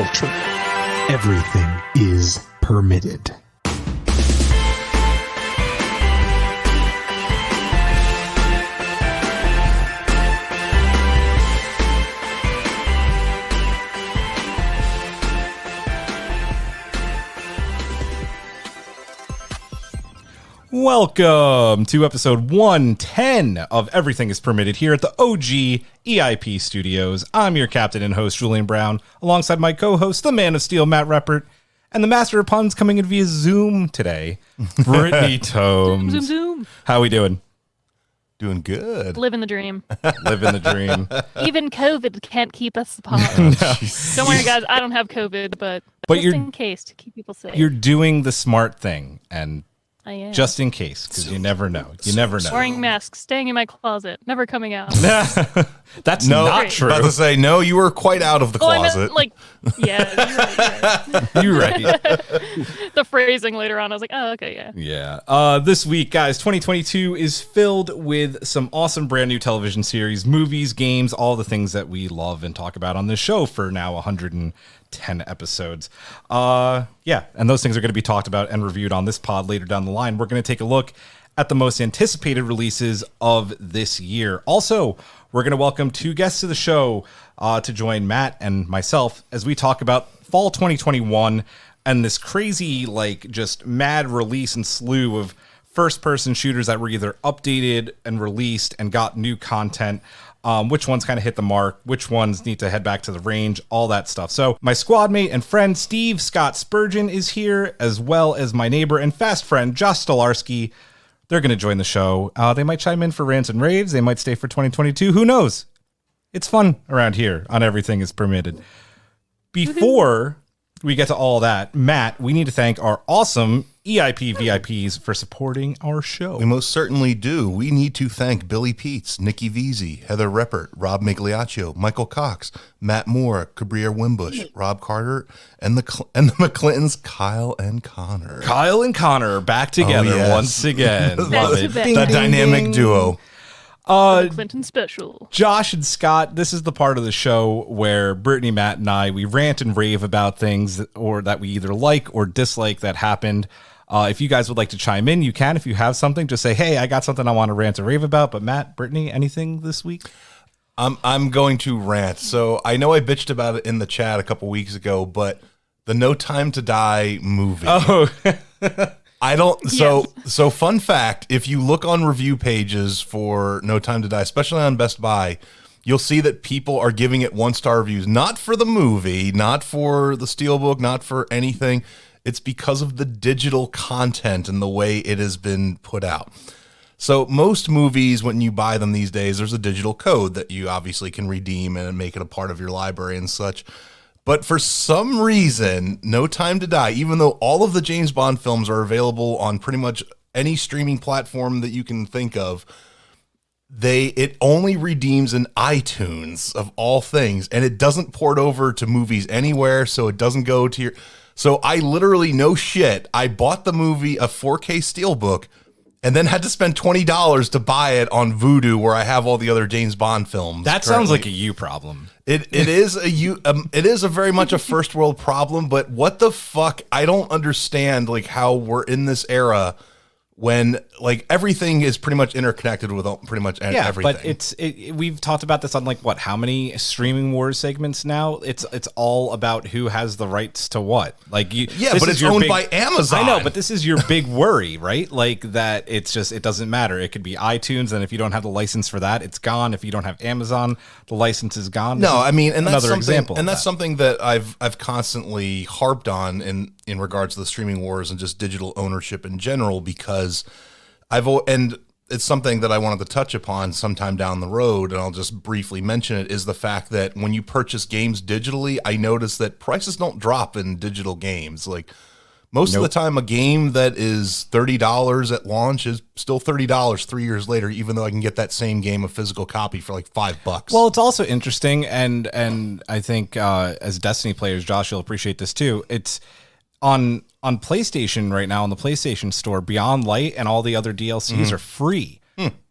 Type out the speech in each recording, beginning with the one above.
culture. Everything is permitted. Welcome to episode 110 of Everything is Permitted here at the OG EIP Studios. I'm your captain and host, Julian Brown, alongside my co-host, the man of steel, Matt Reppert, and the master of puns coming in via Zoom today, Brittany Tomes. Zoom. How we doing? Doing good. Living the dream. Living the dream. Even COVID can't keep us apart. Don't worry, guys. I don't have COVID, but just in case, to keep people safe. You're doing the smart thing, and I am. just in case, because you never know. You never know. Wearing masks, staying in my closet, never coming out. That's not true. About to say, no, you were quite out of the closet. You're right. The phrasing later on, I was like, oh, okay, yeah. Yeah. This week, guys, 2022 is filled with some awesome brand new television series, movies, games, all the things that we love and talk about on this show for now 110 episodes. Yeah, and those things are going to be talked about and reviewed on this pod later down the line. We're going to take a look at the most anticipated releases of this year. Also, we're going to welcome two guests to the show to join Matt and myself as we talk about fall 2021 and this crazy, just mad release and slew of first-person shooters that were either updated and released and got new content. Which ones kind of hit the mark, which ones need to head back to the range, all that stuff. So my squad mate and friend, Steve Scott Spurgeon, is here, as well as my neighbor and fast friend, Josh Stolarski. They're going to join the show. They might chime in for rants and raves. They might stay for 2022. Who knows? It's fun around here on Everything is Permitted. Before we get to all that, Matt, we need to thank our awesome EIP VIPs for supporting our show. We most certainly do. We need to thank Billy Peets, Nikki Veazey, Heather Reppert, Rob Migliaccio, Michael Cox, Matt Moore, Cabrier Wimbush, Rob Carter, and the McClintons, Kyle and Connor. Kyle and Connor are back together once again. Love it. The dynamic duo. Clinton special. Josh and Scott, this is the part of the show where Brittany, Matt, and I, we rant and rave about things that we either like or dislike that happened. If you guys would like to chime in, you can. If you have something, just say, hey, I got something I want to rant and rave about. But Matt, Brittany, anything this week? I'm going to rant. So I know I bitched about it in the chat a couple weeks ago, but the No Time to Die movie. Oh, I don't. So fun fact, if you look on review pages for No Time to Die, especially on Best Buy, you'll see that people are giving it 1-star reviews, not for the movie, not for the Steelbook, not for anything. It's because of the digital content and the way it has been put out. So most movies, when you buy them these days, there's a digital code that you obviously can redeem and make it a part of your library and such. But for some reason, No Time to Die, even though all of the James Bond films are available on pretty much any streaming platform that you can think of, it only redeems in iTunes of all things, and it doesn't port over to movies anywhere, so it doesn't go to your... So I literally, no shit, I bought the movie a 4K Steelbook and then had to spend $20 to buy it on Vudu, where I have all the other James Bond films. That sounds like a you problem. It is a very much a first world problem, but what the fuck? I don't understand how we're in this era when everything is pretty much interconnected with pretty much everything. But we've talked about this on how many streaming wars segments now. It's all about who has the rights to what. But it's owned by Amazon. I know, but this is your big worry, right? That it doesn't matter. It could be iTunes, and if you don't have the license for that, it's gone. If you don't have Amazon, the license is gone. No, I mean, and that's another example. And that's something that I've constantly harped on in regards to the streaming wars and just digital ownership in general, because and it's something that I wanted to touch upon sometime down the road, and I'll just briefly mention it, is the fact that when you purchase games digitally, I notice that prices don't drop in digital games. Most of the time, a game that is $30 at launch is still $30 3 years later, even though I can get that same game, a physical copy, for $5. Well, it's also interesting, and I think as Destiny players, Josh, you'll appreciate this too. It's on PlayStation right now, on the PlayStation Store, Beyond Light and all the other DLCs are free,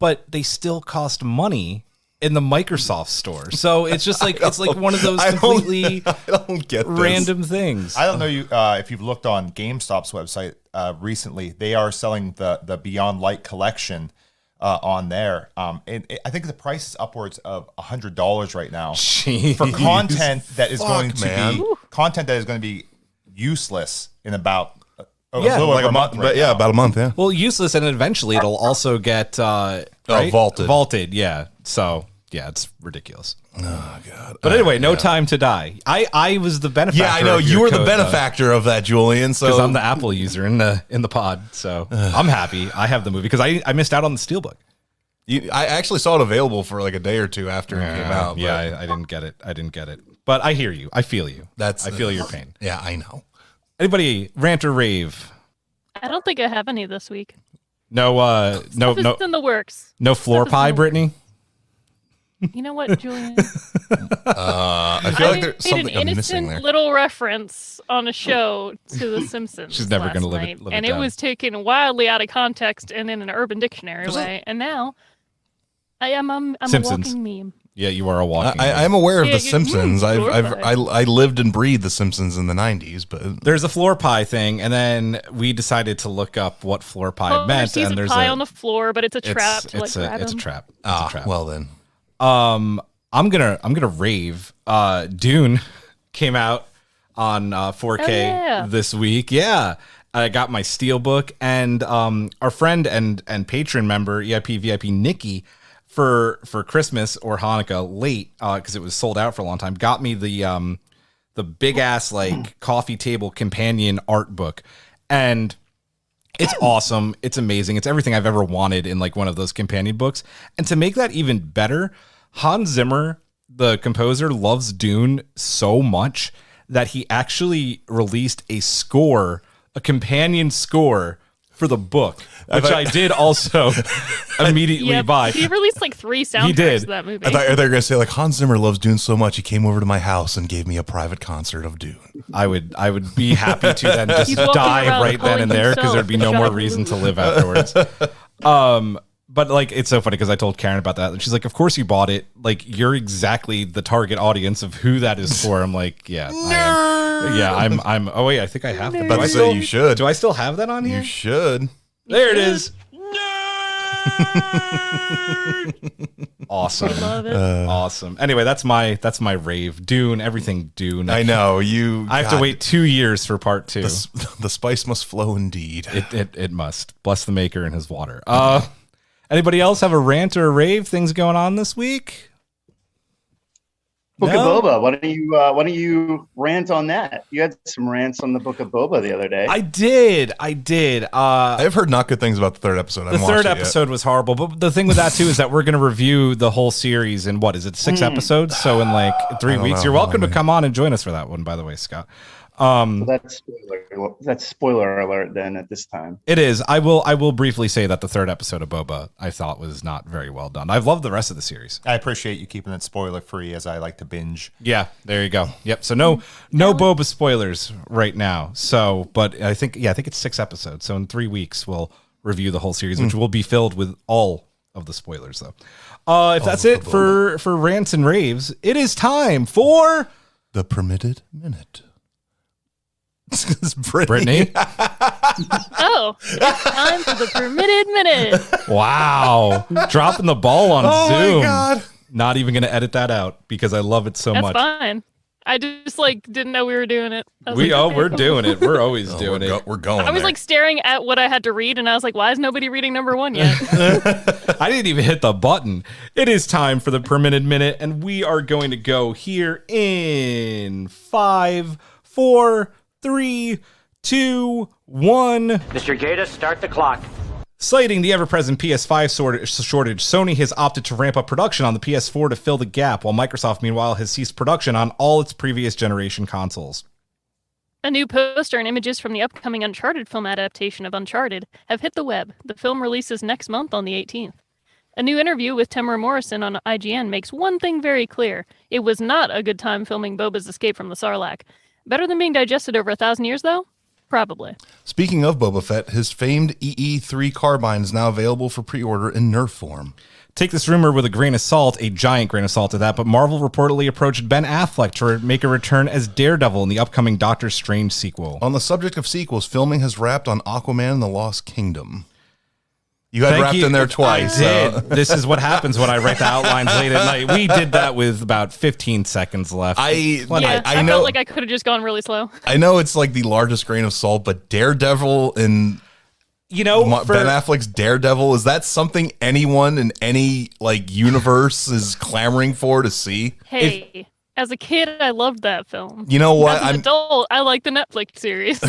but they still cost money in the Microsoft store. So it's just like it's like one of those completely I don't get this. random things. I don't know if you've looked on GameStop's website recently. They are selling the Beyond Light collection on there. I think the price is upwards of $100 right now for content that is going to be useless in about a month. About a month. Yeah. Well, useless, and eventually it'll also get vaulted. Vaulted, yeah. So yeah, it's ridiculous. Oh God! But anyway, no time to die. I was the benefactor. Yeah, I know you were the benefactor of that, Julian. So because I'm the Apple user in the pod, so I'm happy. I have the movie because I missed out on the Steelbook. I actually saw it available for like a day or two after it came out. Yeah, I didn't get it. But I hear you. I feel you. I feel your pain. Yeah, I know. Anybody rant or rave? I don't think I have any this week. No, no, It's in the works. no floor pie, Brittany. You know what, Julian? I feel like there's something made I'm an missing innocent there. little reference on a show to The Simpsons. She's never going to live it and down. it was taken wildly out of context and in an Urban Dictionary way. And now I'm a Simpsons. walking meme. Yeah, you are a walking. I'm aware of Yeah, The Simpsons. floor I lived and breathed The Simpsons in the 90s, but There's a floor pie thing, and then we decided to look up what floor pie meant. Sees And a there's pie on the floor, but it's a trap to it's grab a him. trap. It's a trap. well then. I'm gonna rave. Dune came out on 4K this week. Yeah, I got my Steelbook, and our friend and patron member EIP VIP Nikki for Christmas or Hanukkah late because it was sold out for a long time. Got me the big ass like coffee table companion art book, and it's awesome. It's amazing. It's everything I've ever wanted in like one of those companion books. And to make that even better, Hans Zimmer, the composer, loves Dune so much that he actually released a companion score for the book, which I did also immediately buy. He released like 3 soundtracks He did. of that movie. I thought they were going to say like Hans Zimmer loves Dune so much he came over to my house and gave me a private concert of Dune. I would be happy to then just He's walking die around right then calling and there because himself there'd be no more John reason to Lewis. live afterwards. But like it's so funny because I told Karen about that and she's like, "Of course you bought it. Like you're exactly the target audience of who that is for." I'm like, "Yeah, I'm. Oh wait, I think I have that. About to say you should. Do I still have that on here? You should. There it is. Awesome. Love it. Awesome. Anyway, that's my rave. Dune, everything Dune. I know you. I have to wait 2 years for part 2. The spice must flow indeed. It must. Bless the maker and his water. Anybody else have a rant or a rave? Things going on this week? Book of Boba. Why don't you rant on that? You had some rants on the Book of Boba the other day. I did. I've heard not good things about the third episode. The third episode was horrible, but the thing with that too is that we're going to review the whole series in 6 episodes? So in like 3 weeks, you're welcome to come on and join us for that one. By the way, Scott. Well, that's spoiler alert then at this time. It is. I will briefly say that the third episode of Boba I thought was not very well done. I've loved the rest of the series. I appreciate you keeping it spoiler free as I like to binge. Yeah, there you go. Yep. So no Boba spoilers right now. So, but I think it's 6 episodes. So in 3 weeks we'll review the whole series, which will be filled with all of the spoilers though. If that's it for rants and raves, it is time for the permitted minute. Brittany. Oh, it's time for the permitted minute. Wow. Dropping the ball on Zoom. My God. Not even going to edit that out because I love it so That's much. fine. I just didn't know we were doing it. We're doing it. We're always doing it. We're going. I was there. staring at what I had to read, and I was like, "Why is nobody reading number 1 yet?" I didn't even hit the button. It is time for the permitted minute, and we are going to go here in 5, 4, 3, 2, 1. Mr. Gaeta, start the clock. Citing the ever-present PS5 shortage, Sony has opted to ramp up production on the PS4 to fill the gap, while Microsoft, meanwhile, has ceased production on all its previous generation consoles. A new poster and images from the upcoming Uncharted film adaptation of Uncharted have hit the web. The film releases next month on the 18th. A new interview with Tamara Morrison on IGN makes one thing very clear. It was not a good time filming Boba's escape from the Sarlacc. Better than being digested over 1,000 years, though? Probably. Speaking of Boba Fett, his famed EE3 carbine is now available for pre-order in Nerf form. Take this rumor with a grain of salt, a giant grain of salt at that, but Marvel reportedly approached Ben Affleck to make a return as Daredevil in the upcoming Doctor Strange sequel. On the subject of sequels, filming has wrapped on Aquaman and the Lost Kingdom. You got wrapped in there twice. I did. This is what happens when I write the outlines late at night. We did that with about 15 seconds left. I know, felt like I could have just gone really slow. I know it's like the largest grain of salt, but Daredevil and Ben Affleck's Daredevil, is that something anyone in any like universe is clamoring for to see? Hey, as a kid, I loved that film. You know what? As an adult, I like the Netflix series.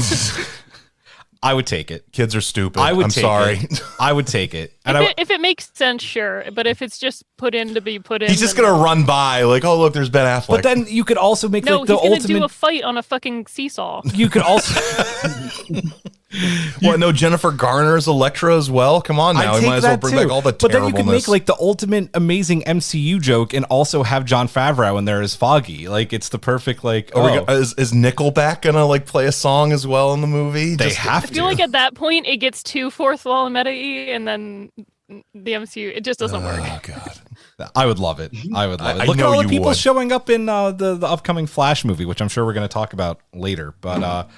I would take it. Kids are stupid. I'm sorry. I would take it. If it makes sense, sure. But if it's just put in to be put in, He's just gonna run by like, oh look, there's Ben Affleck. But then you could also make no, like the he's gonna ultimate. do a fight on a fucking seesaw. You could also. What? No, Jennifer Garner's Elektra as well. Come on now, we might as well bring back all the terribleness. But then you could make like the ultimate amazing MCU joke and also have Jon Favreau in there as Foggy. Like it's the perfect like. Is Nickelback gonna like play a song as well in the movie? They have I feel like at that point it gets too fourth wall and meta-y, and then the MCU it just doesn't work. Oh god. I would love it. I would love it. Look at know all the you people would. showing up in the upcoming Flash movie, which I'm sure we're going to talk about later. But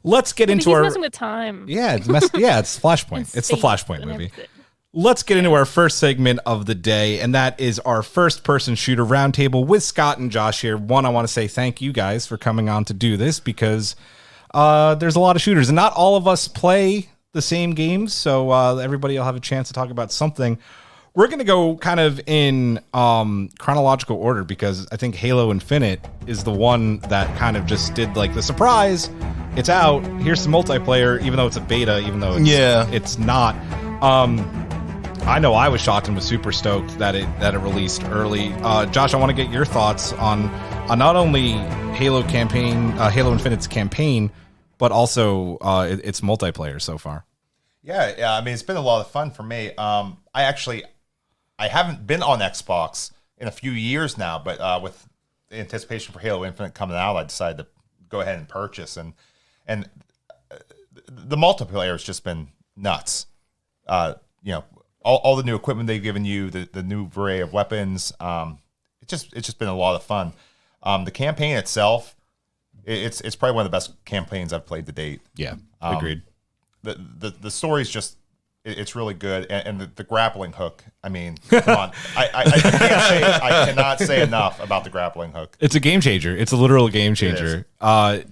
let's get into He's our messing with time. yeah, it's Flashpoint. It's the Flashpoint movie. Let's get into our first segment of the day, and that is our first-person shooter roundtable with Scott and Josh here. One, I want to say thank you guys for coming on to do this because there's a lot of shooters, and not all of us play the same games, so everybody will have a chance to talk about something. We're going to go kind of in chronological order because I think Halo Infinite is the one that kind of just did like the surprise. It's out. Here's some multiplayer, even though it's a beta, even though it's not. I know I was shocked and was super stoked that it released early. Josh, I want to get your thoughts on not only Halo Infinite's campaign, but also its multiplayer so far. Yeah. I mean, it's been a lot of fun for me. I haven't been on Xbox in a few years now, but with the anticipation for Halo Infinite coming out, I decided to go ahead and purchase. And the multiplayer has just been nuts. All the new equipment they've given you, the new array of weapons. It's just been a lot of fun. The campaign itself, it's probably one of the best campaigns I've played to date. Yeah, agreed. The story's just. It's really good, and the grappling hook. I mean, come on, I cannot say enough about the grappling hook. It's a game changer. It's a literal game changer. I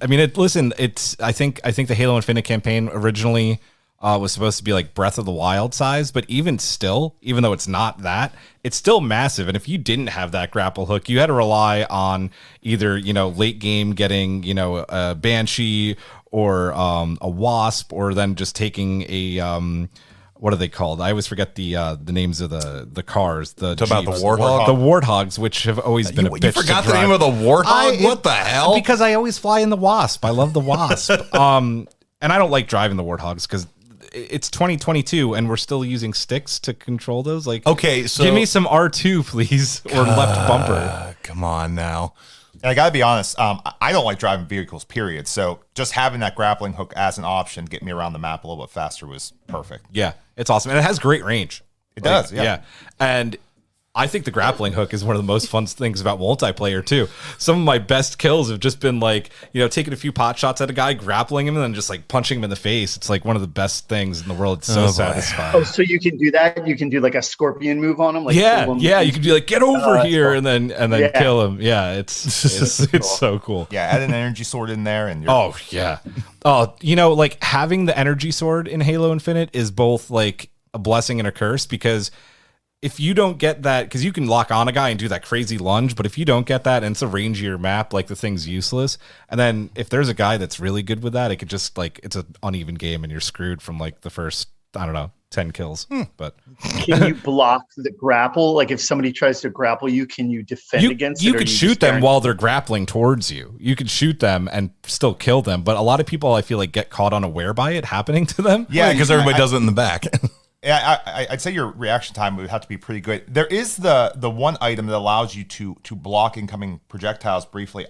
think the Halo Infinite campaign originally was supposed to be like Breath of the Wild size, but even still, even though it's not that, it's still massive. And if you didn't have that grapple hook, you had to rely on either late game getting a Banshee or a Wasp, or then just taking a what are they called? I always forget the names of the cars. The Talk about the Jeeps. Warthog? The Warthogs, which have always been a bitch. You forgot to the drive. name of the Warthog? What the hell? Because I always fly in the Wasp. I love the Wasp. And I don't like driving the Warthogs because it's 2022 and we're still using sticks to control those. Like, okay, so give me some R2, please, or left bumper. Come on now. And I gotta be honest, I don't like driving vehicles, period. So just having that grappling hook as an option to get me around the map a little bit faster was perfect. Yeah, it's awesome. And it has great range. It does, yeah. And I think the grappling hook is one of the most fun things about multiplayer too. Some of my best kills have just been like, taking a few pot shots at a guy, grappling him, and then just like punching him in the face. It's like one of the best things in the world. It's so satisfying. Oh, so you can do that? You can do like a scorpion move on him? Like you can be like, get over here, cool. and then kill him. Yeah, it's so cool. Yeah, add an energy sword in there, and oh yeah. Oh, like having the energy sword in Halo Infinite is both like a blessing and a curse, because if you don't get that, because you can lock on a guy and do that crazy lunge, but if you don't get that and it's a rangier map, like the thing's useless. And then if there's a guy that's really good with that, it could just like, it's an uneven game and you're screwed from like the first, 10 kills. But can you block the grapple? Like if somebody tries to grapple you, can you defend against it? You could shoot them while they're grappling towards you. You could shoot them and still kill them. But a lot of people, I feel like, get caught unaware by it happening to them. Yeah, because everybody does it in the back. Yeah, I'd say your reaction time would have to be pretty good. There is the one item that allows you to block incoming projectiles briefly.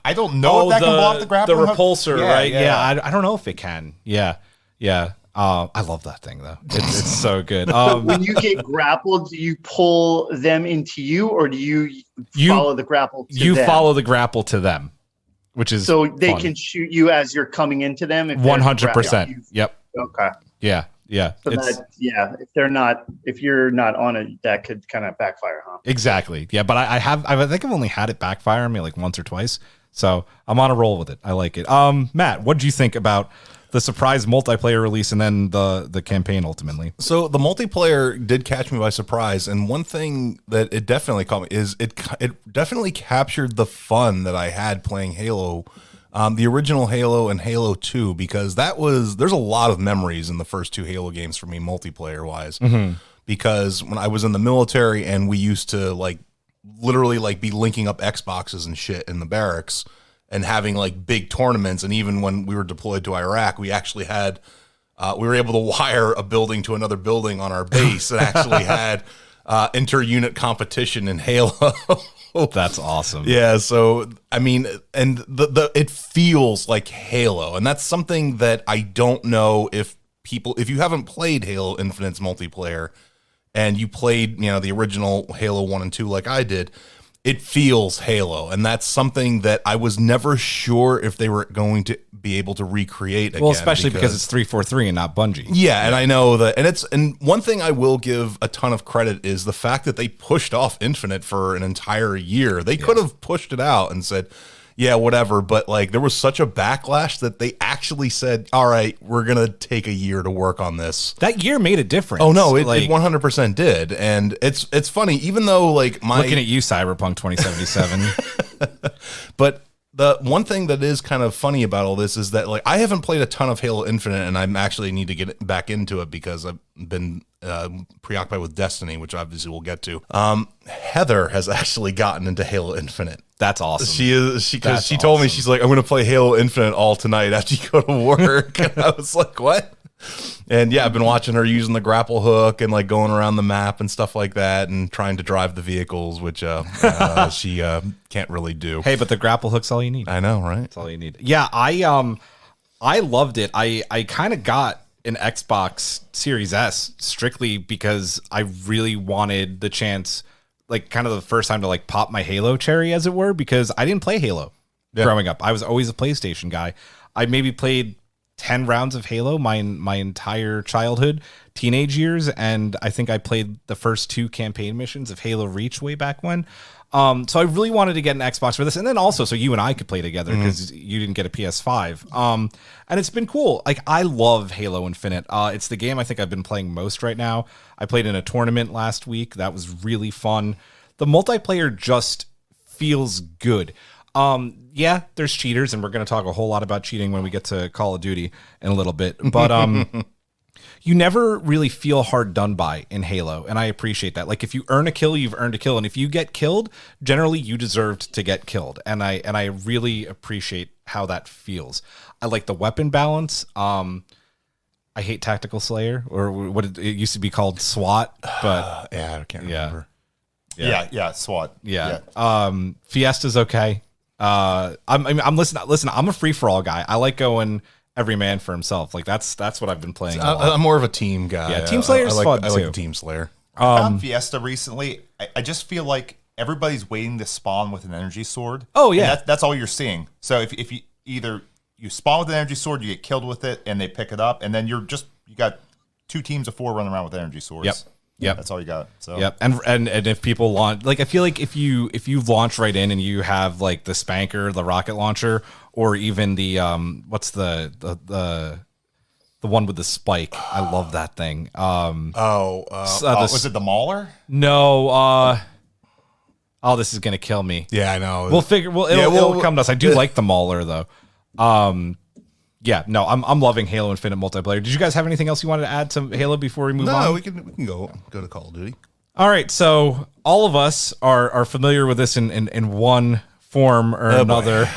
I don't know if that can block the grappling the hook. repulsor, Yeah, right? yeah. I don't know if it can. Yeah. Yeah. I love that thing though. It's so good. When you get grappled, do you pull them into you, or do you follow the grapple to you them? follow the grapple to them, which is so they fun. can shoot you as you're coming into them. 100%. Yep. Okay. Yeah. So if you're not on it, that could kind of backfire, huh? Exactly. Yeah, but I think I've only had it backfire on me like once or twice. So I'm on a roll with it. I like it. Matt, what did you think about the surprise multiplayer release and then the campaign ultimately? So the multiplayer did catch me by surprise, and one thing that it definitely caught me is it definitely captured the fun that I had playing Halo, the original Halo and Halo 2, because there's a lot of memories in the first two Halo games for me multiplayer wise, because when I was in the military and we used to literally be linking up Xboxes and shit in the barracks and having big tournaments. And even when we were deployed to Iraq, we actually had, we were able to wire a building to another building on our base and actually had inter-unit competition in Halo. That's awesome. Yeah. So, I mean, and it feels like Halo, and that's something that I don't know if you haven't played Halo Infinite's multiplayer and you played, the original Halo 1 and 2 like I did, it feels Halo, and that's something that I was never sure if they were going to be able to recreate again. Well, especially because it's 343 and not Bungie. Yeah, and I know that, and one thing I will give a ton of credit is the fact that they pushed off Infinite for an entire year. They could have pushed it out and said, yeah, whatever, but there was such a backlash that they actually said, all right, we're going to take a year to work on this. That year made a difference. Oh, no, it 100% did. And it's funny, even though looking at you, Cyberpunk 2077. But the one thing that is kind of funny about all this is that I haven't played a ton of Halo Infinite, and I'm actually need to get back into it because I've been preoccupied with Destiny, which obviously we'll get to. Heather has actually gotten into Halo Infinite. That's awesome. She told me, she's like, I'm going to play Halo Infinite all tonight after you go to work. And I was like, what? And yeah, I've been watching her using the grapple hook and going around the map and stuff like that and trying to drive the vehicles, which she can't really do. Hey, but the grapple hook's all you need. I know, right? That's all you need. Yeah, I loved it. I kind of got an Xbox Series S strictly because I really wanted the chance, kind of the first time to pop my Halo cherry, as it were, because I didn't play Halo growing up. I was always a PlayStation guy. I maybe played 10 rounds of Halo my entire childhood, teenage years, and I think I played the first 2 campaign missions of Halo Reach way back when. So I really wanted to get an Xbox for this, and then also so you and I could play together because you didn't get a PS5. And it's been cool. I love Halo Infinite. It's the game I think I've been playing most right now. I played in a tournament last week. That was really fun. The multiplayer just feels good. Yeah, there's cheaters, and we're going to talk a whole lot about cheating when we get to Call of Duty in a little bit. But you never really feel hard done by in Halo, and I appreciate that. If you earn a kill, you've earned a kill, and if you get killed, generally you deserved to get killed. And I really appreciate how that feels. I like the weapon balance. I hate Tactical Slayer, or what it used to be called SWAT, but yeah, I can't remember. Yeah, SWAT. Yeah. Fiesta's okay. I'm listen, I'm a free for all guy. I like going every man for himself. That's what I've been playing. I'm more of a team guy. Yeah, Team Slayer's fun I too. like the Team Slayer. I found Fiesta recently. I just feel like everybody's waiting to spawn with an energy sword. Oh yeah, and that's all you're seeing. So if you either you spawn with an energy sword, you get killed with it, and they pick it up, and then you got 2 teams of 4 running around with energy swords. Yep. That's all you got. So yep. And if people launch, I feel like if you launch right in and you have the Spanker, the rocket launcher, or even the what's the one with the spike, I love that thing. Was it the Mauler? No. This is gonna kill me. Yeah, I know. We'll figure. It'll come to us. I do like the Mauler though. Yeah, no, I'm loving Halo Infinite multiplayer. Did you guys have anything else you wanted to add to Halo before we move on? No, we can go to Call of Duty. All right, so all of us are familiar with this in one form or another.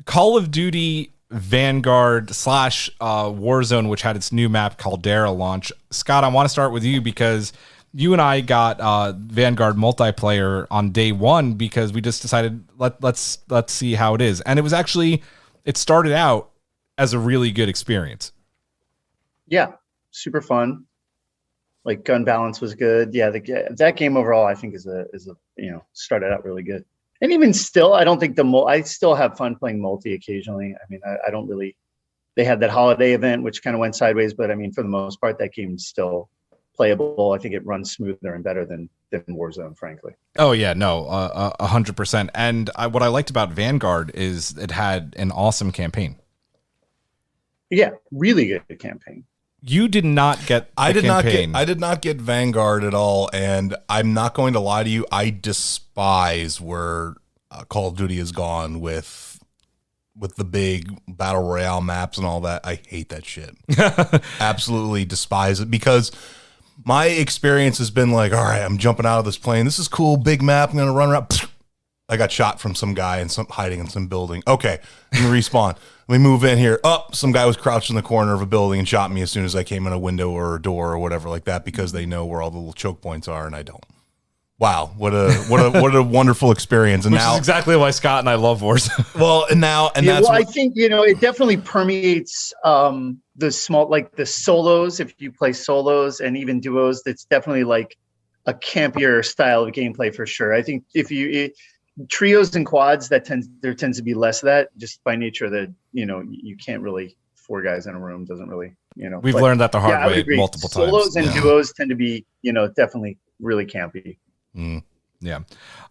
Call of Duty Vanguard / Warzone, which had its new map Caldera launch. Scott, I want to start with you because you and I got Vanguard multiplayer on day 1 because we just decided let's see how it is, and it started out as a really good experience. Yeah, super fun. Like gun balance was good. Yeah, that game overall, I think is a started out really good. And even still, I don't think I still have fun playing multi occasionally. I mean, I don't really. They had that holiday event, which kind of went sideways, but I mean, for the most part, that game's still playable. I think it runs smoother and better than Warzone, frankly. Oh yeah, no, 100%. And what I liked about Vanguard is it had an awesome campaign. Yeah, really good campaign. You did not get I did campaign. not get Vanguard at all, and I'm not going to lie to you. I despise where Call of Duty has gone with the big battle royale maps and all that. I hate that shit. Absolutely despise it, because my experience has been like, all right, I'm jumping out of this plane. This is cool, big map. I'm gonna run around. I got shot from some guy and hiding in some building. Okay, let me respawn. Let me move in here. Some guy was crouched in the corner of a building and shot me as soon as I came in a window or a door or whatever like that, because they know where all the little choke points are and I don't. Wow, what a wonderful experience. And Which now is exactly why Scott and I love Warzone. Well, I think it definitely permeates the small, like the solos. If you play solos and even duos, that's definitely like a campier style of gameplay for sure. I think trios and quads, there tends to be less of that, just by nature that you can't really, 4 guys in a room doesn't really We've learned that the hard way multiple times. Solos and duos tend to be definitely really campy. Yeah.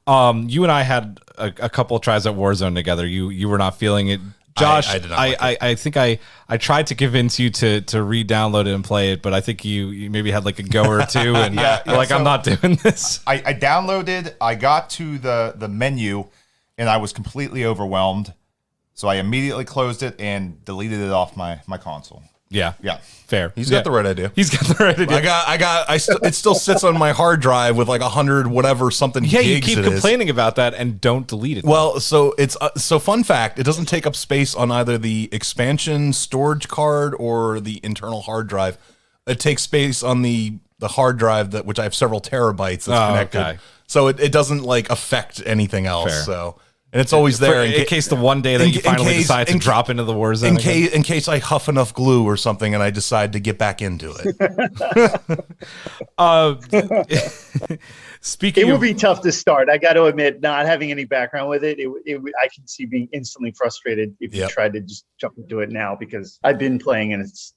You and I had a couple of tries at Warzone together. You were not feeling it. Josh, I did not like it. I think I tried to convince you to re-download it and play it, but I think you maybe had like a go or two and I'm not doing this. I downloaded, I got to the menu and I was completely overwhelmed. So I immediately closed it and deleted it off my console. Yeah. Yeah. Fair. He's got the right idea. He's got the right idea. It still sits on my hard drive with like 100 whatever something gigs. You keep complaining about that and don't delete it. Well, so it's fun fact, it doesn't take up space on either the expansion storage card or the internal hard drive. It takes space on the hard drive which I have several terabytes that's connected. Okay. So it doesn't like affect anything else. Fair. So and it's always there in case the one day that you finally decide to drop into the war zone. In case I huff enough glue or something and I decide to get back into it. Speaking, it would be tough to start. I got to admit, not having any background with it, I can see being instantly frustrated if you tried to just jump into it now, because I've been playing and it's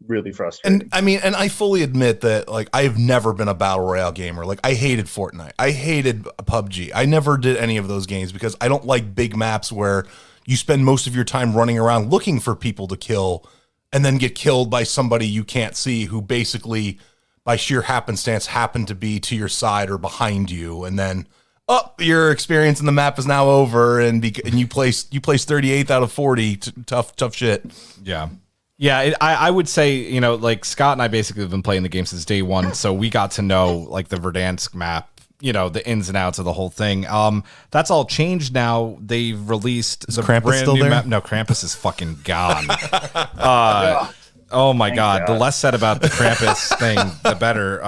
really frustrating. And I mean, and I fully admit that, like, I have never been a battle royale gamer. Like, I hated Fortnite. I hated PUBG. I never did any of those games because I don't like big maps where you spend most of your time running around looking for people to kill and then get killed by somebody you can't see who basically, by sheer happenstance, happen to be to your side or behind you. And then, your experience in the map is now over, and you place 38th out of 40. Tough shit. Yeah. Yeah, I would say, like Scott and I basically have been playing the game since day one, so we got to know like the Verdansk map, the ins and outs of the whole thing. That's all changed now. They've released the Krampus still there? map. No, Krampus is fucking gone. Oh my God. The less said about the Krampus thing, the better.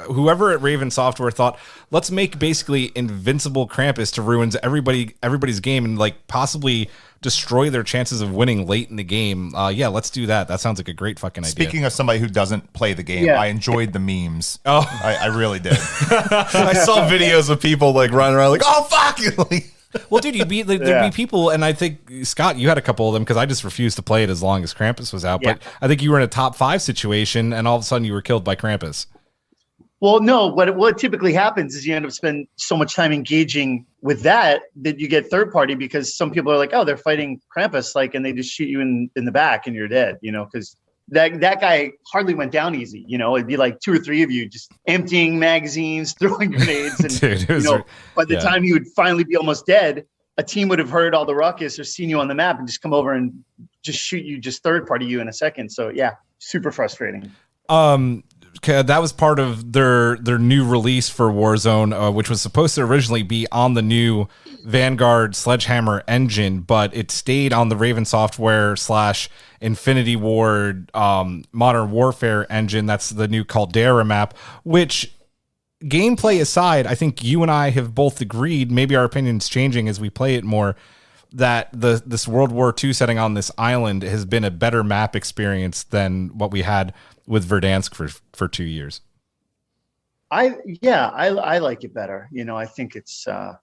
Whoever at Raven Software thought, let's make basically invincible Krampus to ruin everybody's game and like possibly destroy their chances of winning late in the game. Let's do that. That sounds like a great fucking idea. Speaking of somebody who doesn't play the game, I enjoyed the memes. Oh, I really did. I saw videos of people like running around like, oh fuck. Well, dude, there'd be people, and I think, Scott, you had a couple of them because I just refused to play it as long as Krampus was out. Yeah. But I think you were in a top 5 situation, and all of a sudden you were killed by Krampus. Well, no, what typically happens is you end up spending so much time engaging with that you get third party, because some people are like, oh, they're fighting Krampus, like, and they just shoot you in the back and you're dead, because that guy hardly went down easy. It'd be like 2 or 3 of you just emptying magazines, throwing grenades, and dude, by the time you would finally be almost dead, a team would have heard all the ruckus or seen you on the map and just come over and just shoot you, just third party you in a second. So yeah, super frustrating. That was part of their new release for Warzone, which was supposed to originally be on the new Vanguard Sledgehammer engine, but it stayed on the Raven Software / Infinity Ward Modern Warfare engine. That's the new Caldera map, which, gameplay aside, I think you and I have both agreed, maybe our opinion's changing as we play it more, that this World War II setting on this island has been a better map experience than what we had with Verdansk for 2 years. I like it better. I think it's I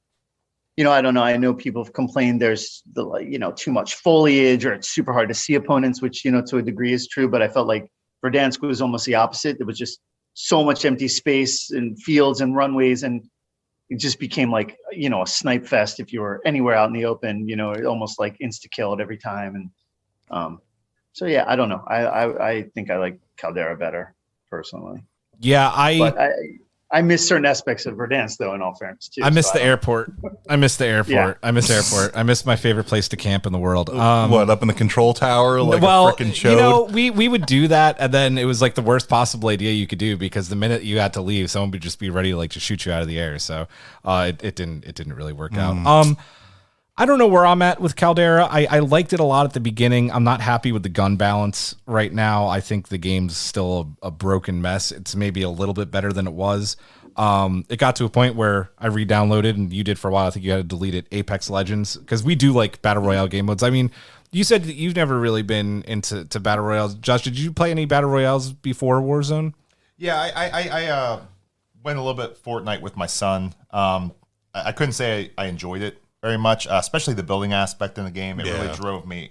don't know. I know people have complained there's too much foliage or it's super hard to see opponents, which to a degree is true. But I felt like Verdansk was almost the opposite. There was just so much empty space and fields and runways, and it just became like a snipe fest if you were anywhere out in the open. Almost like insta killed every time. And so yeah, I don't know. I think I like Caldera better personally. Yeah, but I miss certain aspects of Verdansk, though, in all fairness, too. I miss the airport. I miss the airport. Yeah. I miss airport. I miss my favorite place to camp in the world. What, up in the control tower? Like a frickin' chode? We would do that, and then it was like the worst possible idea you could do, because the minute you had to leave, someone would just be ready to to shoot you out of the air. So it didn't really work out. I don't know where I'm at with Caldera. I liked it a lot at the beginning. I'm not happy with the gun balance right now. I think the game's still a broken mess. It's maybe a little bit better than it was. It got to a point where I re-downloaded, and you did for a while. I think you had to delete it, Apex Legends, because we do like Battle Royale game modes. I mean, you said that you've never really been into Battle Royales. Josh, did you play any Battle Royales before Warzone? Yeah, I went a little bit Fortnite with my son. I couldn't say I enjoyed it very much, especially the building aspect in the game. It really drove me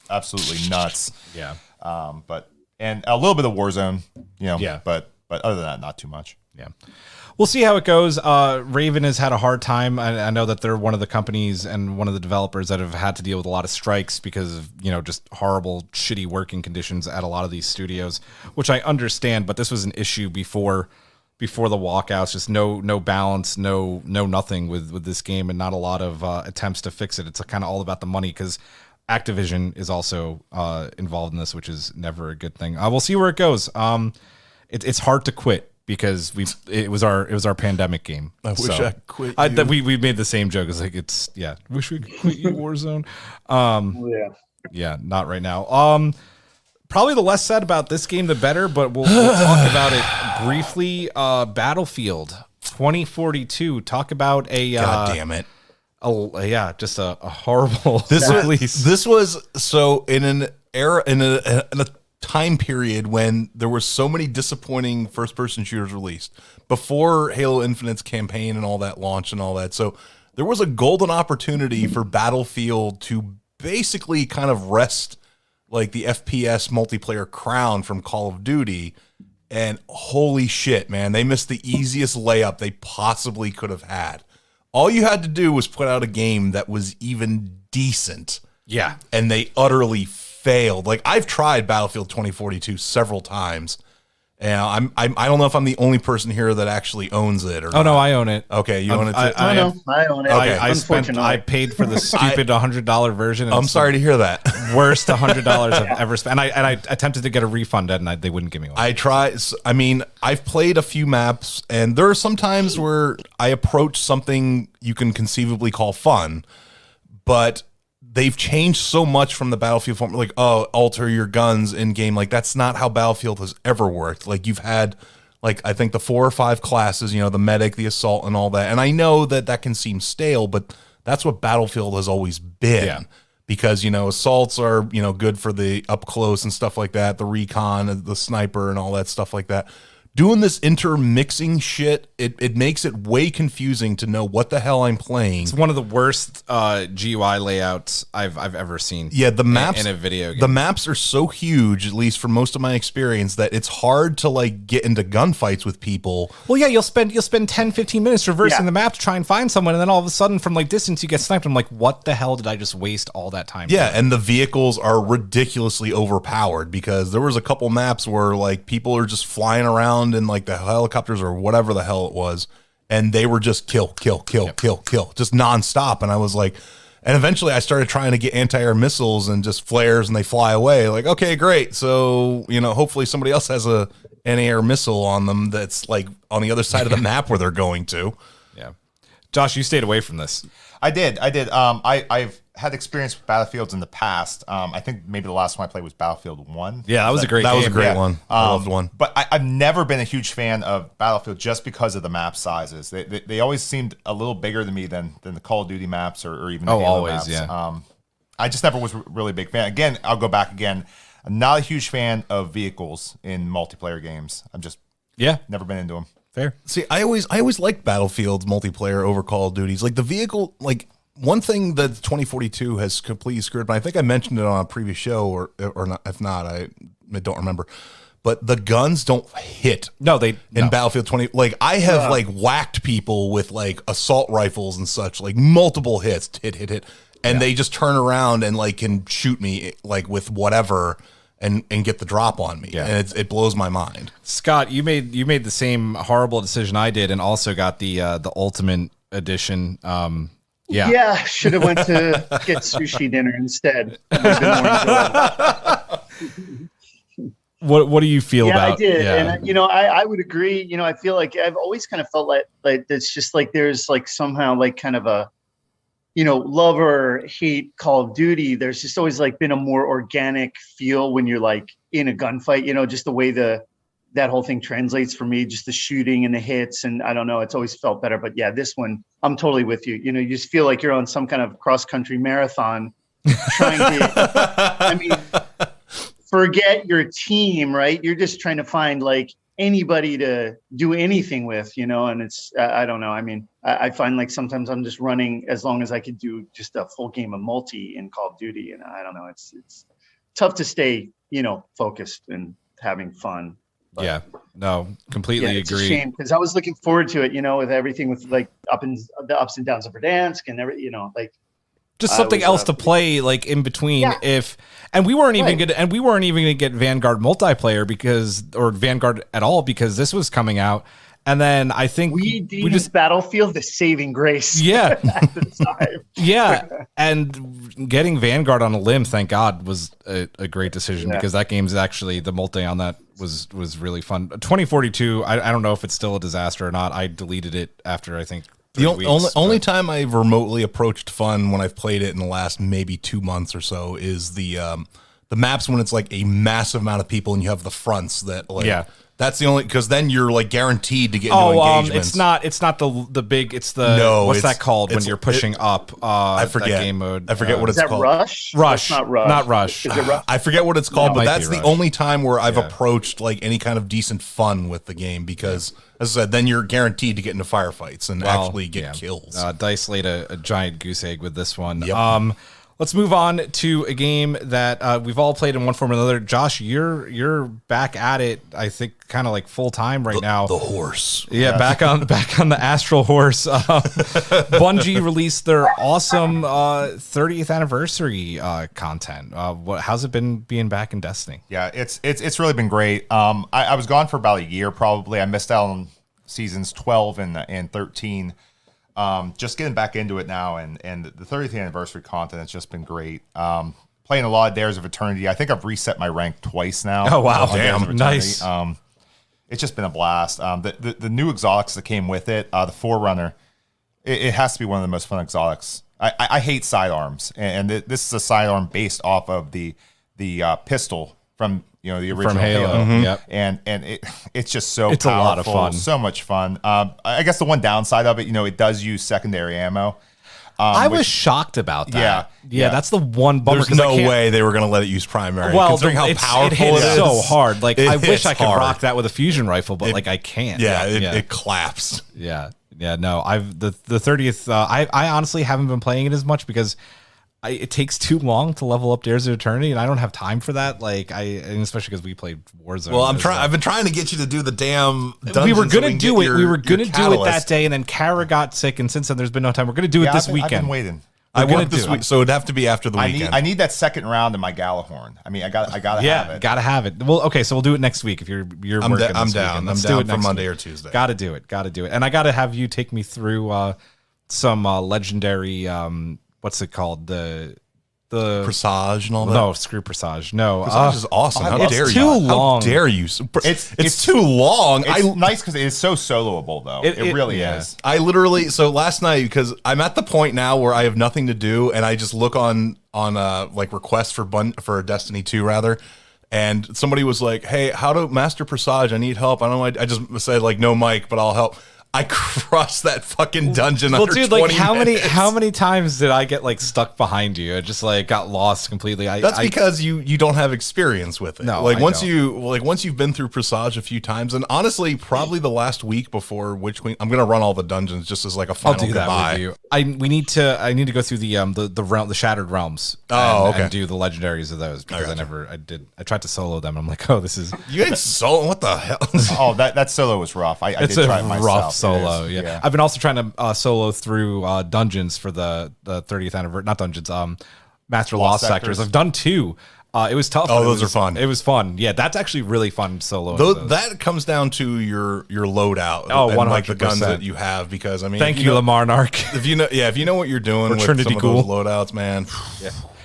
absolutely nuts. Yeah. And a little bit of Warzone, Yeah. but other than that, not too much. Yeah. We'll see how it goes. Raven has had a hard time. I know that they're one of the companies and one of the developers that have had to deal with a lot of strikes because of, just horrible, shitty working conditions at a lot of these studios, which I understand, but this was an issue before the walkouts, just no balance, no nothing with this game, and not a lot of attempts to fix it. It's kind of all about the money, because Activision is also involved in this, which is never a good thing. We'll see where it goes. It's hard to quit, because it was our pandemic game. I wish I quit. We made the same joke. It's like, wish we could quit you, Warzone. Yeah, not right now. Probably the less said about this game, the better, but we'll talk about it briefly. Battlefield 2042. Talk about a God damn it. Just a horrible release. This was so in an era in a time period when there were so many disappointing first-person shooters released before Halo Infinite's campaign and all that launch and all that. So there was a golden opportunity for Battlefield to basically kind of wrest like the FPS multiplayer crown from Call of Duty. And holy shit, man, they missed the easiest layup they possibly could have had. All you had to do was put out a game that was even decent. Yeah. And they utterly failed. Like, I've tried Battlefield 2042 several times, and I don't know if I'm the only person here that actually owns it or not. No, I own it. Okay, you own it too? I own it. Okay. I paid for the stupid $100 version. And I'm sorry to hear that. Worst $100 I've ever spent. And I attempted to get a refund, and they wouldn't give me one. I've played a few maps, and there are some times where I approach something you can conceivably call fun, but they've changed so much from the Battlefield form. Like, alter your guns in game. Like, that's not how Battlefield has ever worked. Like, you've had, like, I think the 4 or 5 classes, the medic, the assault, and all that. And I know that can seem stale, but that's what Battlefield has always been. Yeah. Because, assaults are, good for the up close and stuff like that, the recon, the sniper, and all that stuff like that. Doing this intermixing shit, it makes it way confusing to know what the hell I'm playing. It's one of the worst GUI layouts I've ever seen. Yeah, the maps in a video game. The maps are so huge, at least for most of my experience, that it's hard to like get into gunfights with people. Well, yeah, you'll spend 10, 15 minutes traversing the map to try and find someone, and then all of a sudden from like distance you get sniped. I'm like, what the hell did I just waste all that time? Yeah, and the vehicles are ridiculously overpowered, because there was a couple maps where like people are just flying around in like the helicopters or whatever the hell it was, and they were just kill, just nonstop. And I was like, and eventually I started trying to get anti-air missiles and just flares, and they fly away. Like, okay, great. So, hopefully somebody else has a anti-air missile on them that's like on the other side of the map where they're going to. Yeah. Josh, you stayed away from this. I did. I've had experience with Battlefields in the past. I think maybe the last one I played was Battlefield 1. Yeah, that was a great That game. was a great Yeah. one. I loved one. But I've never been a huge fan of Battlefield just because of the map sizes. They always seemed a little bigger to me than the Call of Duty maps or even the Halo always, maps. yeah. I just never was really a big fan. Again, I'll go back again. I'm not a huge fan of vehicles in multiplayer games. I'm just never been into them. Fair. See, I always liked Battlefield's multiplayer over Call of Duty's. Like the vehicle, like one thing that 2042 has completely screwed, but I think I mentioned it on a previous show or not. If not, I don't remember. But the guns don't hit. No, they in Battlefield 20. Like I have like whacked people with like assault rifles and such, like multiple hits, hit, and they just turn around and like can shoot me like with whatever. And get the drop on me, and it blows my mind. Scott, you made the same horrible decision I did, and also got the Ultimate Edition. Yeah, should have went to get sushi dinner instead. It would've been more enjoyable. What do you feel about? Yeah, I did, Yeah. and I would agree. I feel like I've always kind of felt like it's just like there's like somehow like kind of a love or hate Call of Duty. There's just always like been a more organic feel when you're like in a gunfight, just the way that whole thing translates for me, just the shooting and the hits. And I don't know, it's always felt better, but yeah, this one, I'm totally with you. You just feel like you're on some kind of cross country marathon trying to, forget your team, right? You're just trying to find like anybody to do anything with, and it's, I don't know. I find like sometimes I'm just running as long as I could do just a full game of multi in Call of Duty. And I don't know, it's tough to stay, focused and having fun. But, yeah, no, completely it's agree. a shame because I was looking forward to it, with everything with like the ups and downs of Verdansk and everything, like just something else to play like in between and we weren't even going to get Vanguard multiplayer or Vanguard at all because this was coming out. And then I think we just Battlefield the saving grace. Yeah. At the time. Yeah. And getting Vanguard on a limb, thank God, was a great decision because that game's actually the multi on that was really fun. 2042, I don't know if it's still a disaster or not. I deleted it after I think The only time I've remotely approached fun when I've played it in the last maybe 2 months or so is the maps when it's like a massive amount of people and you have the fronts that like that's the only because then you're like guaranteed to get into engagements. It's not the big what's that called when you're pushing up? I forget that game mode. I forget what it's called. Rush? Rush, not Rush. Not Rush. Is it Rush? I forget what it's called, but that's the only time where I've approached like any kind of decent fun with the game because, as I said, then you're guaranteed to get into firefights and actually get kills. Dice laid a giant goose egg with this one. Yep. Let's move on to a game that we've all played in one form or another. Josh, you're back at it. I think kind of like full time right now. The horse, back on the Astral Horse. Bungie released their awesome 30th anniversary content. How's it been being back in Destiny? Yeah, it's really been great. I was gone for about a year probably. I missed out on seasons 12 and 13. Just getting back into it now, and the 30th anniversary content has just been great. Playing a lot of Dares of Eternity. I think I've reset my rank twice now. Oh wow, damn, nice. It's just been a blast. The new exotics that came with it, the Forerunner, it has to be one of the most fun exotics. I hate sidearms, and this is a sidearm based off of the pistol from the original from Halo. Mm-hmm. Yep. And it's just so it's powerful, a lot of fun, so much fun. I guess the one downside of it, it does use secondary ammo. I was shocked about that. Yeah. That's the one bummer. There's no way they were going to let it use primary. Well, considering how powerful it hits it is, so hard. Like I wish I could hard. rock that with a fusion rifle, but like I can't. It claps. Yeah. No, the 30th. I honestly haven't been playing it as much because it takes too long to level up Dares of Eternity, and I don't have time for that. And especially because we played Warzone. Well, I've been trying to get you to do the damn dungeons. We were gonna so do it. We were gonna do it that day. day, and then Kara got sick, and since then there's been no time. We're gonna do it this weekend. I've been waiting. I worked this week, so it'd have to be after the weekend. I need that second round in my Galahorn. I gotta have it. Gotta have it. Well, okay, so we'll do it next week if you're I'm working. I'm this down. Weekend. I'm Let's down do it for next Monday week. or Tuesday. Gotta do it, and I gotta have you take me through some legendary. What's it called? The Presage and all that. No, screw Presage. No, Presage is awesome. How it's dare you? too long. How dare you? It's too long. It's nice because it is so soloable, though. It really is. I literally, so last night, because I'm at the point now where I have nothing to do, and I just look on like requests for Destiny 2 rather, and somebody was like, "Hey, how to master Presage? I need help." I don't know. I just said like, "No, Mike, but I'll help." I crushed that fucking dungeon under 20 like how minutes. many times did I get like stuck behind you? I just like got lost completely. That's because you don't have experience with it. No, like I once don't. you've been through Presage a few times, and honestly, probably the last week before Witch Queen, I'm gonna run all the dungeons just as like a final I'll do goodbye. that with you. I need to go through the Shattered Realms. And do the legendaries of those because I tried to solo them. I'm like, oh, this is You ain't solo. What the hell? Oh, that solo was rough. I it's did a try it myself. rough solo. Yeah. I've been also trying to solo through dungeons for the 30th anniversary. Not dungeons. Master Lost Sectors. I've done 2. It was tough. Oh, those are fun. It was fun. Yeah, that's actually really fun solo. That comes down to your loadout. Oh, and like the 100%. guns that you have, because I mean, Thank you, Lamar Narc. If you know what you're doing with Trinity some of Ghoul. those loadouts, man,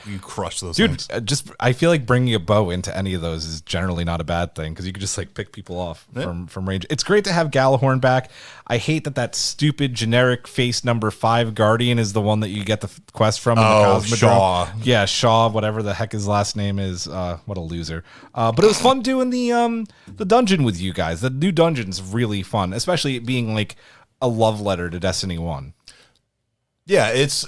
you crush those Dude, things. I feel like bringing a bow into any of those is generally not a bad thing because you can just like pick people off from range. It's great to have Galahorn back. I hate that stupid generic face number 5 Guardian is the one that you get the quest from. In the Cosmodrome. Shaw. Yeah, Shaw, whatever the heck his last name is. What a loser. But it was fun doing the dungeon with you guys. The new dungeon's really fun, especially it being like a love letter to Destiny 1. Yeah, it's.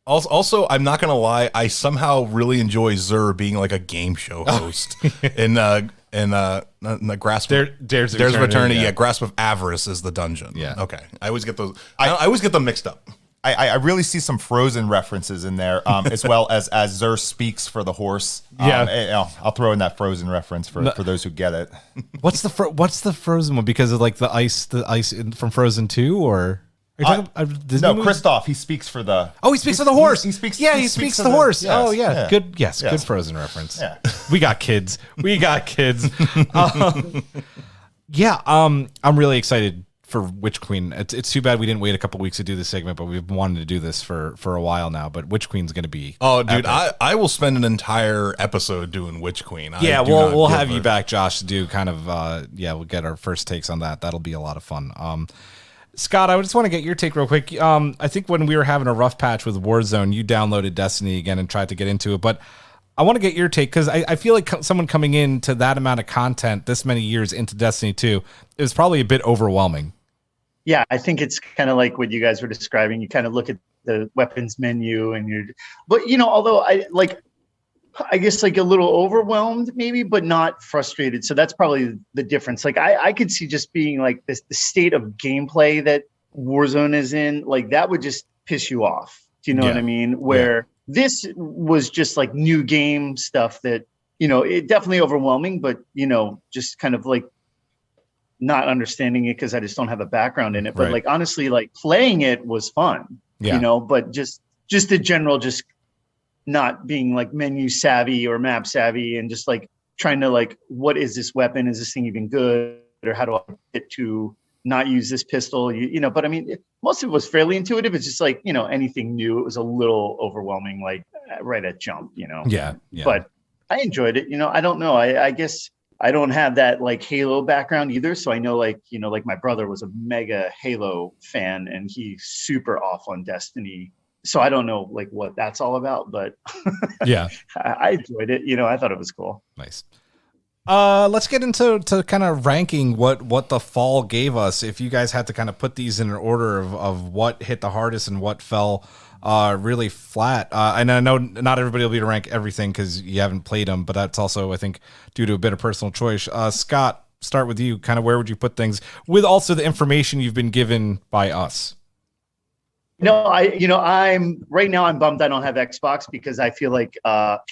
Also, I'm not gonna lie, I somehow really enjoy Zur being like a game show host in Grasp Dares of Eternity. Eternity, Yeah, Grasp of Avarice is the dungeon. Yeah. Okay. I always get those. I always get them mixed up. I really see some Frozen references in there, as well as Zur speaks for the horse. I'll throw in that Frozen reference for those who get it. What's the Frozen one? Because of like the ice from Frozen 2, or are you talking about Disney movies? Christoph, he speaks for the. Oh, he speaks for the horse. He speaks. Yeah, he speaks the horse. Yes, oh, yeah. yeah. Good. Yes, Yes. good Frozen reference. Yeah. We got kids. Yeah. I'm really excited for Witch Queen. It's too bad we didn't wait a couple weeks to do this segment, but we've been wanting to do this for a while now. But Witch Queen's going to be. Oh, dude, I will spend an entire episode doing Witch Queen. Yeah, we'll have you back, Josh, to do kind of. We'll get our first takes on that. That'll be a lot of fun. Scott, I just want to get your take real quick. I think when we were having a rough patch with Warzone, you downloaded Destiny again and tried to get into it. But I want to get your take because I feel like someone coming into that amount of content this many years into Destiny 2 is probably a bit overwhelming. Yeah, I think it's kind of like what you guys were describing. You kind of look at the weapons menu and but although I guess like a little overwhelmed maybe, but not frustrated. So that's probably the difference. Like I could see just being like the state of gameplay that Warzone is in, like that would just piss you off. Do you know what I mean? Where this was just like new game stuff that, it definitely overwhelming, but just kind of like not understanding it because I just don't have a background in it. But like honestly, like playing it was fun, but just the general just not being like menu savvy or map savvy and just like trying to like, what is this weapon? Is this thing even good? Or how do I get to not use this pistol? But I mean, most of it was fairly intuitive. It's just like, anything new, it was a little overwhelming, like right at jump, Yeah. But I enjoyed it. I don't know. I guess I don't have that like Halo background either. So I know like my brother was a mega Halo fan and he's super off on Destiny. So I don't know like what that's all about, but yeah, I enjoyed it. I thought it was cool. Nice. Let's get into kind of ranking what the fall gave us. If you guys had to kind of put these in an order of what hit the hardest and what fell really flat. And I know not everybody will be able to rank everything because you haven't played them, but that's also, I think, due to a bit of personal choice. Scott, start with you. Kind of where would you put things with also the information you've been given by us? I'm right now I'm bummed I don't have Xbox because I feel like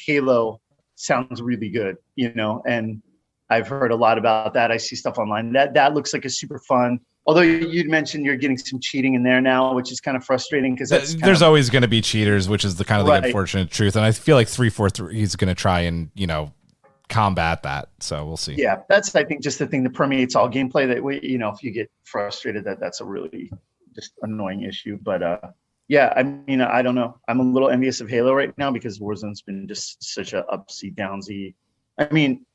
Halo sounds really good, and I've heard a lot about that. I see stuff online that looks like a super fun. Although you'd mentioned you're getting some cheating in there now, which is kind of frustrating because there's always going to be cheaters, which is the kind of the unfortunate truth. And I feel like 343 is going to try and combat that. So we'll see. Yeah, that's I think just the thing that permeates all gameplay. That if you get frustrated, that's a really just annoying issue. But Yeah, I mean, I don't know. I'm a little envious of Halo right now because Warzone's been just such a upsy downsy. I mean,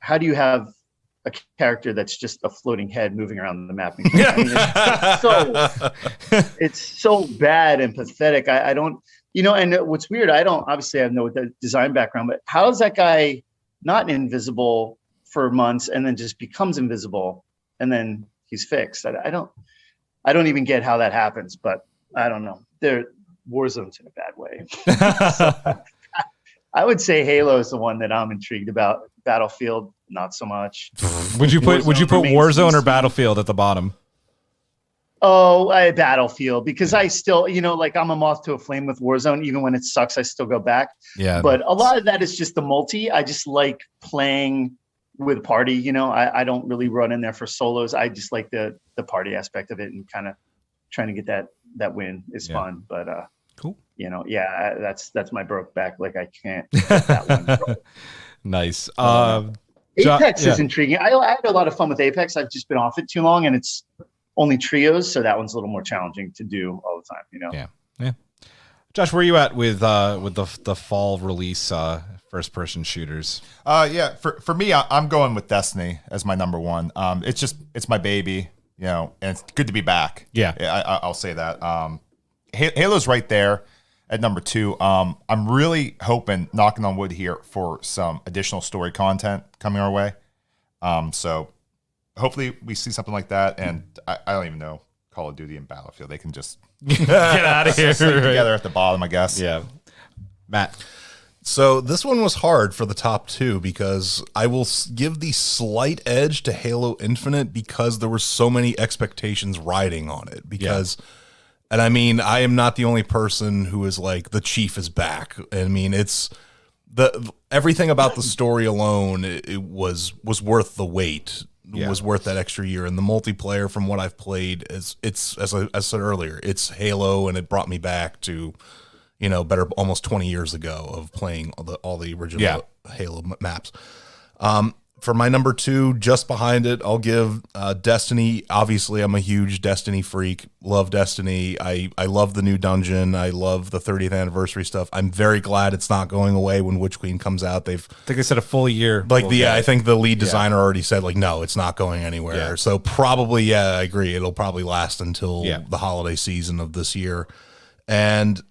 how do you have a character that's just a floating head moving around the map? I mean, it's so bad and pathetic. I don't, and what's weird, I have no design background, but how is that guy not invisible for months and then just becomes invisible and then he's fixed? I don't even get how that happens, but I don't know. Warzone's in a bad way. So, I would say Halo is the one that I'm intrigued about. Battlefield, not so much. Would you put Warzone or Battlefield at the bottom? Oh, Battlefield, because I still, I'm a moth to a flame with Warzone. Even when it sucks, I still go back. Yeah. But a lot of that is just the multi. I just like playing with party. I don't really run in there for solos. I just like the party aspect of it and kind of trying to get that win is fun. But cool. That's my broke back. Like I can't get that one. Nice. Apex is intriguing. I had a lot of fun with Apex. I've just been off it too long, and it's only trios, so that one's a little more challenging to do all the time. Yeah. Josh, where are you at with the fall release first person shooters? For me, I'm going with Destiny as my number one. It's my baby, and it's good to be back. I'll say that. Halo's right there at number two. I'm really hoping, knocking on wood here, for some additional story content coming our way. So hopefully we see something like that. And I don't even know Call of Duty and Battlefield. They can just get out of here together at the bottom, I guess. Yeah. Matt. So this one was hard for the top two because I will give the slight edge to Halo Infinite because there were so many expectations riding on it. And I mean, I am not the only person who is like, the Chief is back. I mean, it's everything about the story alone. It was worth the wait. It was worth that extra year. And the multiplayer, from what I've played, it's as I said earlier, it's Halo, and it brought me back to, better almost 20 years ago of playing all the original Halo maps. For my number two, just behind it, I'll give Destiny. Obviously, I'm a huge Destiny freak. Love Destiny. I love the new dungeon. I love the 30th anniversary stuff. I'm very glad it's not going away when Witch Queen comes out. I think they said a full year. I think the lead designer already said, no, it's not going anywhere. Yeah. So probably, I agree. It'll probably last until the holiday season of this year. And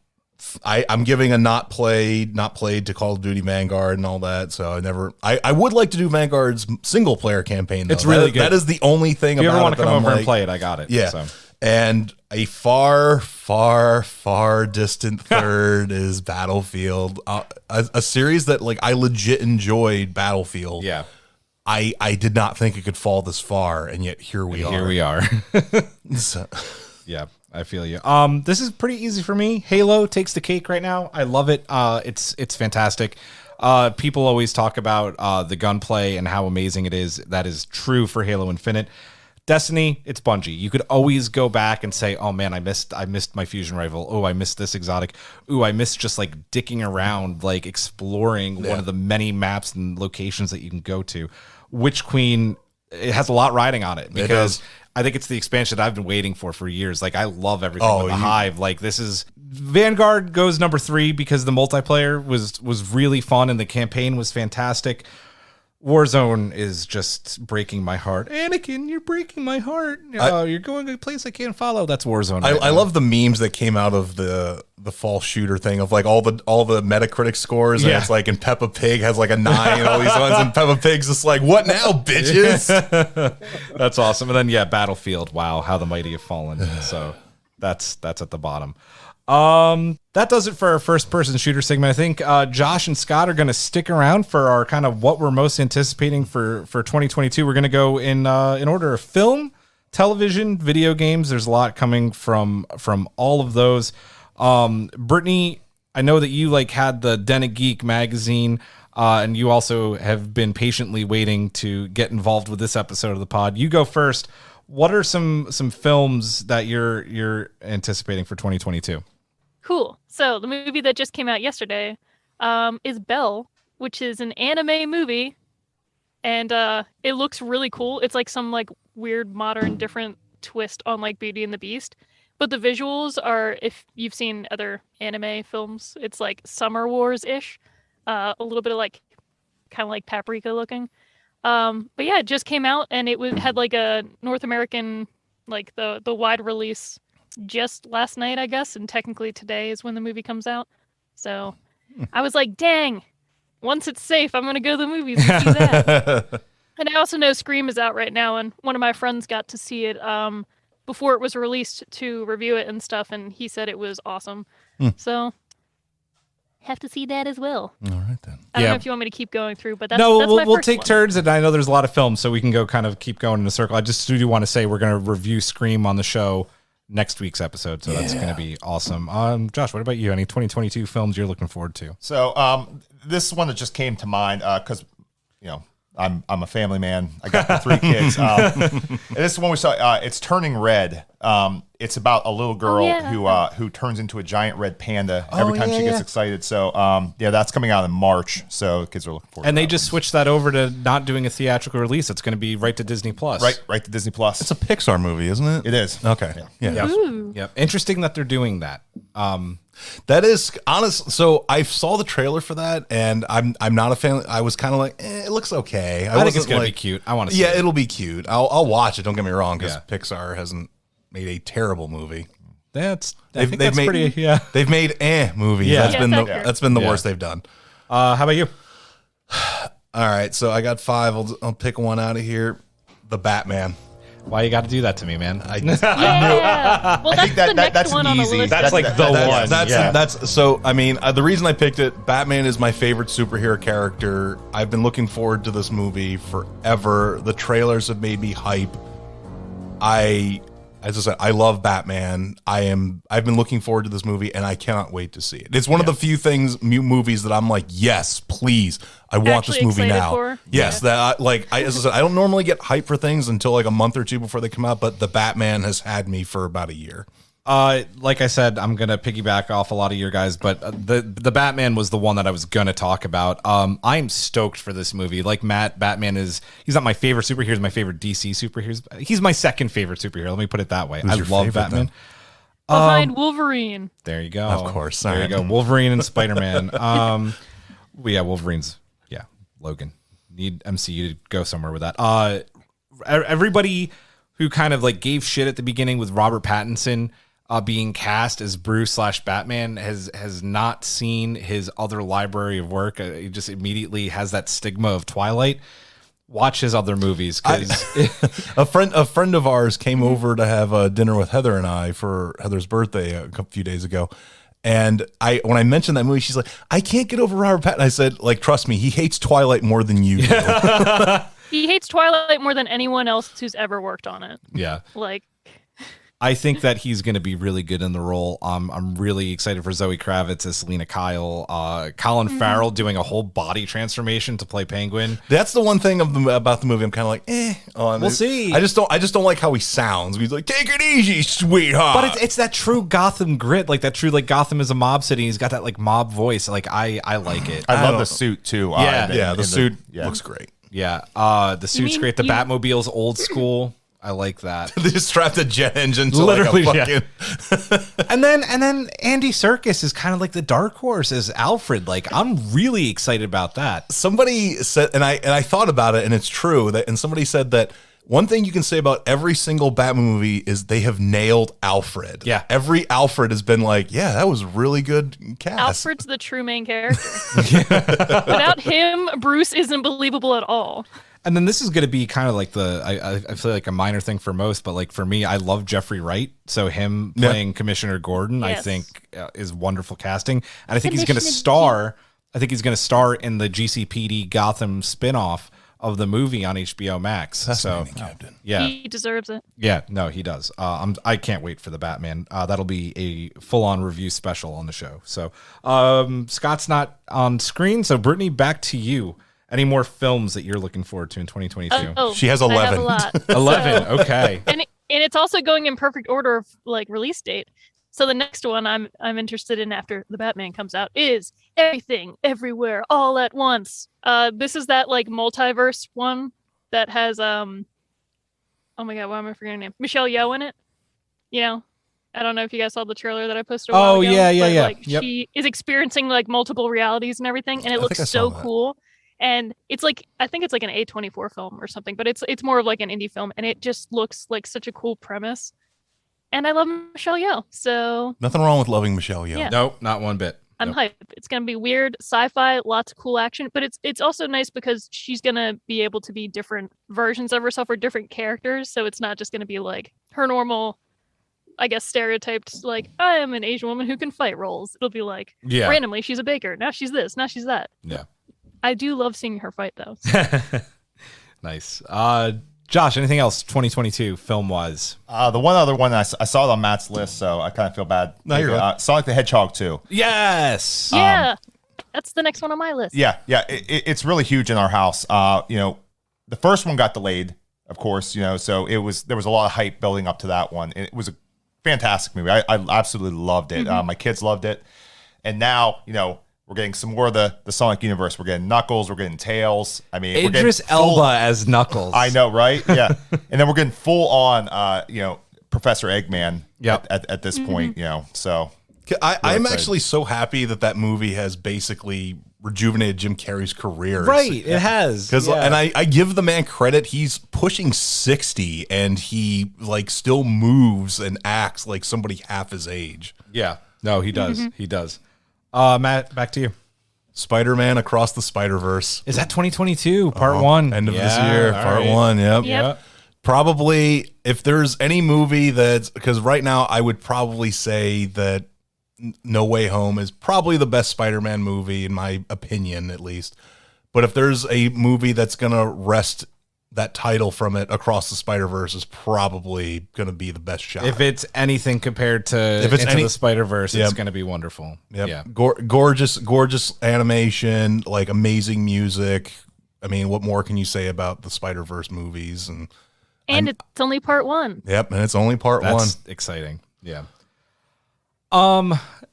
I'm giving a not played to Call of Duty Vanguard and all that. So I would like to do Vanguard's single player campaign, though. It's really good. That is the only thing about it. If you ever want to come over and play it, I got it. Yeah. So. And a far, far, far distant third is Battlefield. A series that I legit enjoyed, Battlefield. Yeah. I did not think it could fall this far, and yet here we are. Here we are. So. Yeah. I feel you. This is pretty easy for me. Halo takes the cake right now. I love it. It's fantastic. People always talk about the gunplay and how amazing it is. That is true for Halo Infinite. Destiny, it's Bungie. You could always go back and say, "Oh man, I missed my fusion rifle. Oh, I missed this exotic. Ooh, I missed just dicking around, exploring one of the many maps and locations that you can go to." Witch Queen, it has a lot riding on it because I think it's the expansion that I've been waiting for years. I love everything with the Hive. This is Vanguard goes number 3 because the multiplayer was really fun and the campaign was fantastic. Warzone is just breaking my heart. Anakin, you're breaking my heart. You're going to a place I can't follow. That's Warzone. I love the memes that came out of the fall shooter thing of all the Metacritic scores. Yeah. And it's and Peppa Pig has a 9 and all these ones, and Peppa Pig's just what now, bitches? That's awesome. And then Battlefield. Wow, how the mighty have fallen. So that's at the bottom. That does it for our first person shooter segment. I think Josh and Scott are going to stick around for our kind of what we're most anticipating for 2022. We're going to go in order of film, television, video games. There's a lot coming from all of those. Brittany, I know that you had the Den of Geek magazine, and you also have been patiently waiting to get involved with this episode of the pod. You go first. What are some films that you're anticipating for 2022? Cool. So the movie that just came out yesterday is Belle, which is an anime movie, and it looks really cool. It's some weird modern different twist on Beauty and the Beast, But the visuals are, if you've seen other anime films, it's like Summer Wars-ish. A little bit of like, kind of like Paprika looking. But yeah, it just came out and had like a North American, like the wide release just last night, I guess. And technically today is when the movie comes out. So I was like, dang, once it's safe, I'm going to go to the movies and see that. And I also know Scream is out right now. And one of my friends got to see it before it was released to review it and stuff. And he said it was awesome. So have to see that as well. All right, then. I don't know if you want me to keep going through, but that's we'll my first take one. turns, and I know there's a lot of films, so we can go kind of keep going in a circle. I just do want to say we're going to review Scream on the show next week's episode, so that's going to be awesome. Josh, what about you? Any 2022 films you're looking forward to? So this one that just came to mind because I'm a family man. I got the 3 kids. And this is one we saw. It's Turning Red. It's about a little girl who turns into a giant red panda every time she gets excited. So that's coming out in March. So kids are looking forward. And to they that just switched that over to not doing a theatrical release. It's going to be right to Disney Plus. Right to Disney Plus. It's a Pixar movie, isn't it? It is. Okay. Yeah. Yep. Interesting that they're doing that. That is honest. So I saw the trailer for that, and I'm not a fan. I was kind of like, it looks okay. I think it's gonna be cute. I want to see it. It'll be cute. I'll watch it. Don't get me wrong, because Pixar hasn't made a terrible movie. They've made They've made movies. Yeah. That's been the worst they've done. How about you? All right, so I got 5. I'll pick one out of here. The Batman. Why you got to do that to me, man? Well, that's the next one on the list. That's like the one. That's so. I mean, the reason I picked it, Batman is my favorite superhero character. I've been looking forward to this movie forever. The trailers have made me hype. As I said, I love Batman. I've been looking forward to this movie, and I cannot wait to see it. It's one of the few movies that I'm like, yes, please, I want this movie now. For? Yes, as I said, I don't normally get hype for things until like a month or two before they come out, but the Batman has had me for about a year. Like I said, I'm gonna piggyback off a lot of your guys, but the Batman was the one that I was gonna talk about. I'm stoked for this movie. Like Matt, he's not my favorite superhero. He's my favorite DC superhero. He's my second favorite superhero. Let me put it that way. I love Batman. Behind Wolverine. There you go. Of course. There you go. Wolverine and Spider-Man. Wolverine's Logan. Need MCU to go somewhere with that. Everybody who kind of like gave shit at the beginning with Robert Pattinson being cast as Bruce/Batman has not seen his other library of work. He just immediately has that stigma of Twilight. Watch his other movies, because a friend of ours came over to have dinner with Heather and I for Heather's birthday a few days ago. And when I mentioned that movie, she's like, I can't get over Robert Pattinson. I said, like, trust me, he hates Twilight more than you do. He hates Twilight more than anyone else who's ever worked on it. Yeah. Like, I think that he's going to be really good in the role. I'm really excited for Zoe Kravitz as Selena Kyle. Colin Farrell doing a whole body transformation to play Penguin. That's the one thing about the movie I'm kind of like, on. We'll see. I just don't like how he sounds. He's like, take it easy, sweetheart. But it's that true Gotham grit, like that true, like Gotham is a mob city. He's got that like mob voice. Like I like it. I love the suit too. The suit looks great. Yeah. The suit's great. The Batmobile's old school. I like that. They just strapped a jet engine to literally, like a fucking... and then Andy Serkis is kind of like the dark horse as Alfred. Like, I'm really excited about that. Somebody said, and I thought about it, and it's true, and somebody said that one thing you can say about every single Batman movie is they have nailed Alfred. Yeah. Every Alfred has been like, yeah, that was really good cast. Alfred's the true main character. Without him, Bruce isn't believable at all. And then this is going to be kind of like I feel like a minor thing for most, but like for me, I love Jeffrey Wright. So him playing Commissioner Gordon, I think is wonderful casting. And I think he's going to star. I think he's going to star in the GCPD Gotham spinoff of the movie on HBO Max. So yeah, he deserves it. Yeah, no, he does. I can't wait for the Batman. That'll be a full-on review special on the show. So Scott's not on screen. So Brittany, back to you. Any more films that you're looking forward to in 2022? She has 11. I have a lot. 11, okay. And it's also going in perfect order of like release date. So the next one I'm interested in after the Batman comes out is Everything, Everywhere, All at Once. This is that like multiverse one that has oh my god, why am I forgetting her name? Michelle Yeoh in it. You know, I don't know if you guys saw the trailer that I posted a while ago. yeah. Like, Yep. she is experiencing like multiple realities and everything, and it I looks think I saw so that. cool. And it's like, I think it's like an A24 film or something, but it's more of like an indie film, and it just looks like such a cool premise. And I love Michelle Yeoh, so Nothing wrong with loving Michelle Yeoh. Yeah. Nope, not one bit. I'm Nope. hyped. It's gonna be weird, sci-fi, lots of cool action, but it's also nice because she's gonna be able to be different versions of herself or different characters. So it's not just gonna be like her normal, I guess, stereotyped like I am an Asian woman who can fight roles. It'll be like Yeah. randomly she's a baker, now she's this, now she's that. Yeah. I do love seeing her fight though. Nice. Josh, anything else 2022 film wise? The one other one I saw it on Matt's list, so I kind of feel bad. No, you're good. Sonic the Hedgehog 2. Yes. Yeah, that's the next one on my list. Yeah, it's really huge in our house. The first one got delayed, of course. So there was a lot of hype building up to that one. It was a fantastic movie. I absolutely loved it. My kids loved it, and now we're getting some more of the Sonic universe. We're getting Knuckles. We're getting Tails. I mean, Idris Elba as Knuckles. I know, right? Yeah, and then we're getting full on, Professor Eggman. Yep. At this point, So I'm excited. actually so happy that movie has basically rejuvenated Jim Carrey's career. Right, it has. Because Yeah. and I give the man credit. He's pushing 60 and he like still moves and acts like somebody half his age. Yeah. No, he does. He does. Matt, back to you. Spider-Man Across the Spider-Verse. Is that 2022 part 1? End of this Yeah, year, all part right. 1. Yep. Yep. Probably, if there's any movie that's, because right now I would probably say that No Way Home is probably the best Spider-Man movie, in my opinion, at least. But if there's a movie that's going to wrest that title from it, Across the Spider-Verse is probably going to be the best shot. If it's anything compared to If it's Into any- the Spider-Verse, Yep. it's going to be wonderful. Yep. Yeah. Gorgeous animation, like amazing music. I mean, what more can you say about the Spider-Verse movies? And it's only part 1. Yep, and it's only part 1. That's exciting. Yeah.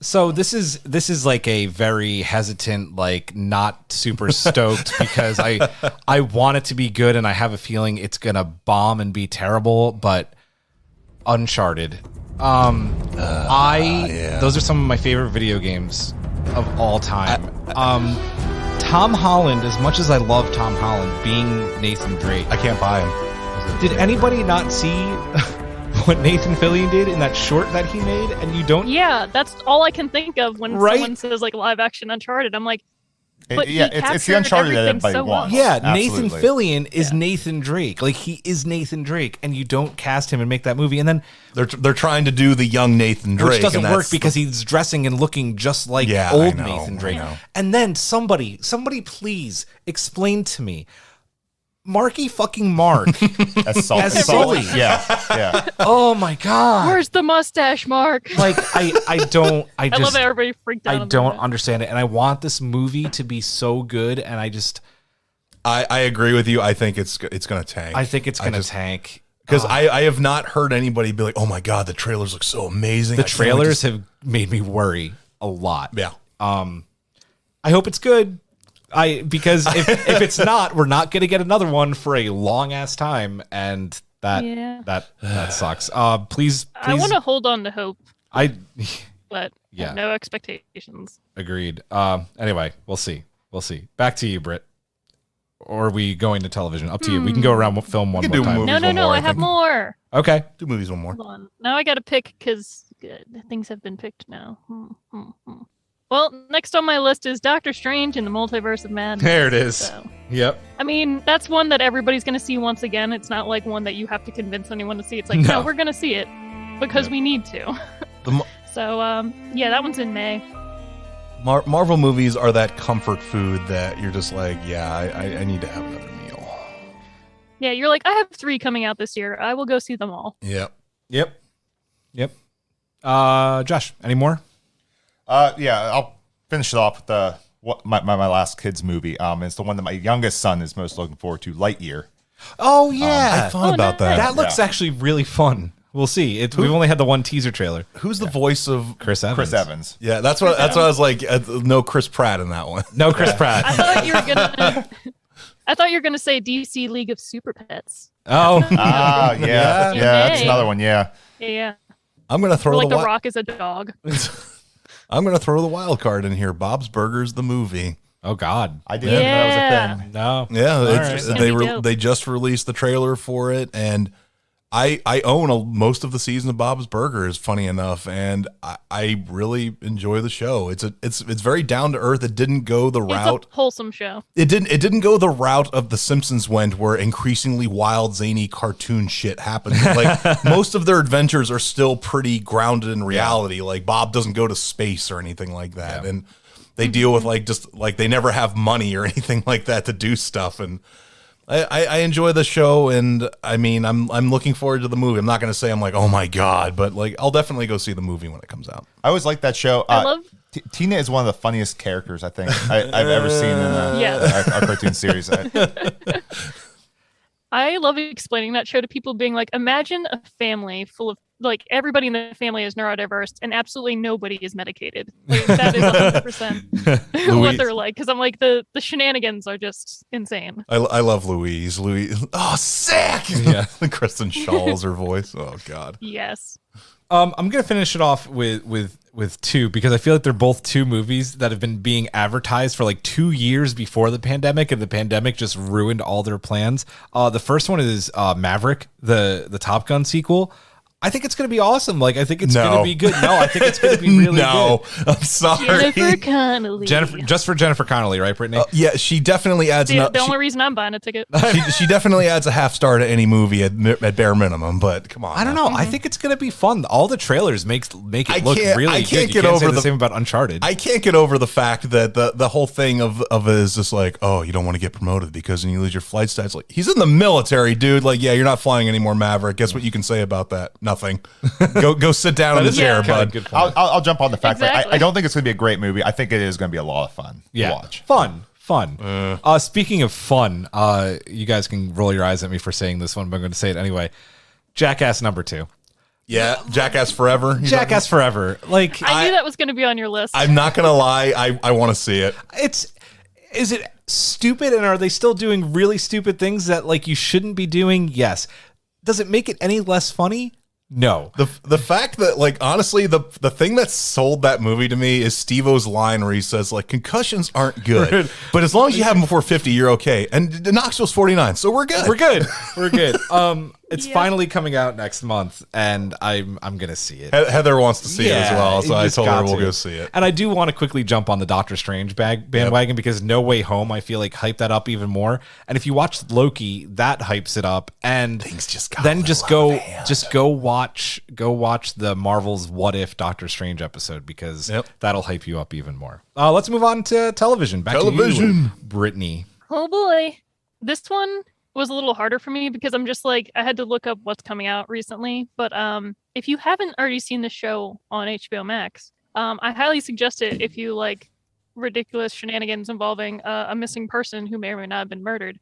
So this is like a very hesitant, like not super stoked because I want it to be good and I have a feeling it's gonna bomb and be terrible, but Uncharted. Those are some of my favorite video games of all time. Tom Holland, as much as I love Tom Holland being Nathan Drake, I can't buy him. did anybody not see what Nathan Fillion did in that short that he made? And you don't. Yeah, that's all I can think of when Right? someone says like live action Uncharted. I'm like, but he it's the captured Uncharted that everything everybody so well. wants. Yeah, Absolutely. Nathan Fillion is Nathan Drake. Like he is Nathan Drake, and you don't cast him and make that movie, and then They're trying to do the young Nathan Drake, which doesn't and work that's because he's dressing and looking just like Yeah, old I know, Nathan Drake. I know. And then somebody please explain to me, Marky fucking Mark. As Sully. As Sully. Yeah. Oh my god! Where's the mustache, Mark? Like I don't. I I just. love how everybody freaked out. I on don't that. understand it, and I want this movie to be so good, and I just. I agree with you. I think it's going to tank. I think it's gonna tank. because I have not heard anybody be like, "Oh my god, the trailers look so amazing." The I can't wait to trailers see-" have made me worry a lot. Yeah. I hope it's good. Because if it's not, we're not going to get another one for a long ass time, and that sucks. Please, I want to hold on to hope, I but Yeah. no expectations. agreed. Anyway, we'll see. Back to you, Britt. Or are we going to television? Up to you. We can go around film one can more do time. movies. No, one more, I I have think. more. Okay. do movies one more. Hold on. Now I got to pick because things have been picked now. Well, next on my list is Doctor Strange in the Multiverse of Madness. There it is. So, Yep. I mean, that's one that everybody's going to see once again. It's not like one that you have to convince anyone to see. It's like, No. no, we're going to see it because we need to. So, yeah, that one's in May. Marvel movies are that comfort food that you're just like, yeah, I need to have another meal. Yeah, you're like, I have 3 coming out this year. I will go see them all. Yep. Yep. Josh, any more? Yeah, I'll finish it off with my last kids movie. It's the one that my youngest son is most looking forward to, Lightyear. Oh yeah. I thought Oh, about that. nice. That looks Yeah. actually really fun. We'll see. We've only had the one teaser trailer. Who's the voice of? Chris Evans. Chris Evans. Yeah, that's what I was like. No Chris Pratt in that one. No Chris Pratt. I thought you were gonna. I thought you were gonna say DC League of Super Pets. Oh. Yeah, Yay. that's another one. Yeah. Yeah. I'm going to throw Or like the The Rock is a dog. I'm going to throw the wild card in here. Bob's Burgers, the movie. Oh God. I didn't know that was a thing. No. Yeah, It's gonna be dope. they just released the trailer for it, and I own most of the season of Bob's Burgers, funny enough, and I really enjoy the show. It's very down to earth. It didn't go the route. It's a wholesome show. It didn't go the route of The Simpsons went, where increasingly wild, zany cartoon shit happens. Like most of their adventures are still pretty grounded in reality. Like Bob doesn't go to space or anything like that, and they deal with like they never have money or anything like that to do stuff. And I enjoy the show, and I mean I'm looking forward to the movie. I'm not going to say I'm like, oh my god, but like I'll definitely go see the movie when it comes out. I always like that show. I love. Tina is one of the funniest characters I think I've ever seen in our cartoon series. I love explaining that show to people, being like, imagine a family full of, like, everybody in the family is neurodiverse and absolutely nobody is medicated. Like, that is 100% what they're like. Because I'm like, the shenanigans are just insane. I love Louise. Oh, sick! Yeah, Kristen Shaw's her voice. Oh God. Yes. I'm gonna finish it off with two, because I feel like they're both two movies that have been being advertised for like 2 years before the pandemic, and the pandemic just ruined all their plans. The first one is Maverick, the Top Gun sequel. I think it's going to be awesome. Like, I think it's going to be good. No, I think it's going to be really good. I'm sorry. Jennifer Connelly. Just for Jennifer Connelly, right, Brittany? Yeah, she definitely adds. The only reason I'm buying a ticket. She definitely adds a half star to any movie at bare minimum. But come on, I don't know. I think it's going to be fun. All the trailers make it look really good. You can't say the same about Uncharted. I can't get over the fact that the whole thing of it is just like, oh, you don't want to get promoted because then you lose your flight stats. Like, he's in the military, dude. Like, yeah, you're not flying anymore, Maverick. Guess what you can say about that? Nothing. Go sit down in the chair, bud. I'll jump on the fact that Exactly. I don't think it's going to be a great movie. I think it is going to be a lot of fun to watch. Fun. Speaking of fun, you guys can roll your eyes at me for saying this one, but I'm going to say it anyway. Jackass #2. Yeah, Jackass Forever. Jackass Forever. Like, I knew that was going to be on your list. I'm not gonna lie, I want to see it. Is it stupid, and are they still doing really stupid things that like you shouldn't be doing? Yes. Does it make it any less funny? No. The fact that, like, honestly, the thing that sold that movie to me is Steve-O's line where he says, like, concussions aren't good, but as long as you have them before 50, you're okay. And Knoxville's 49, so we're good. We're good. It's finally coming out next month, and I'm gonna see it. Heather wants to see it as well, so I told her we'll to. go see it. And I do want to quickly jump on the Doctor Strange bandwagon because No Way Home, I feel like, hyped that up even more. And if you watch Loki, that hypes it up. And things just got then just go watch the Marvel's What If Doctor Strange episode, because that'll hype you up even more. Let's move on to television. Back to you, Brittany. Oh boy, this one was a little harder for me because I'm just like, I had to look up what's coming out recently. But if you haven't already seen the show on HBO Max, I highly suggest it if you like ridiculous shenanigans involving a missing person who may or may not have been murdered.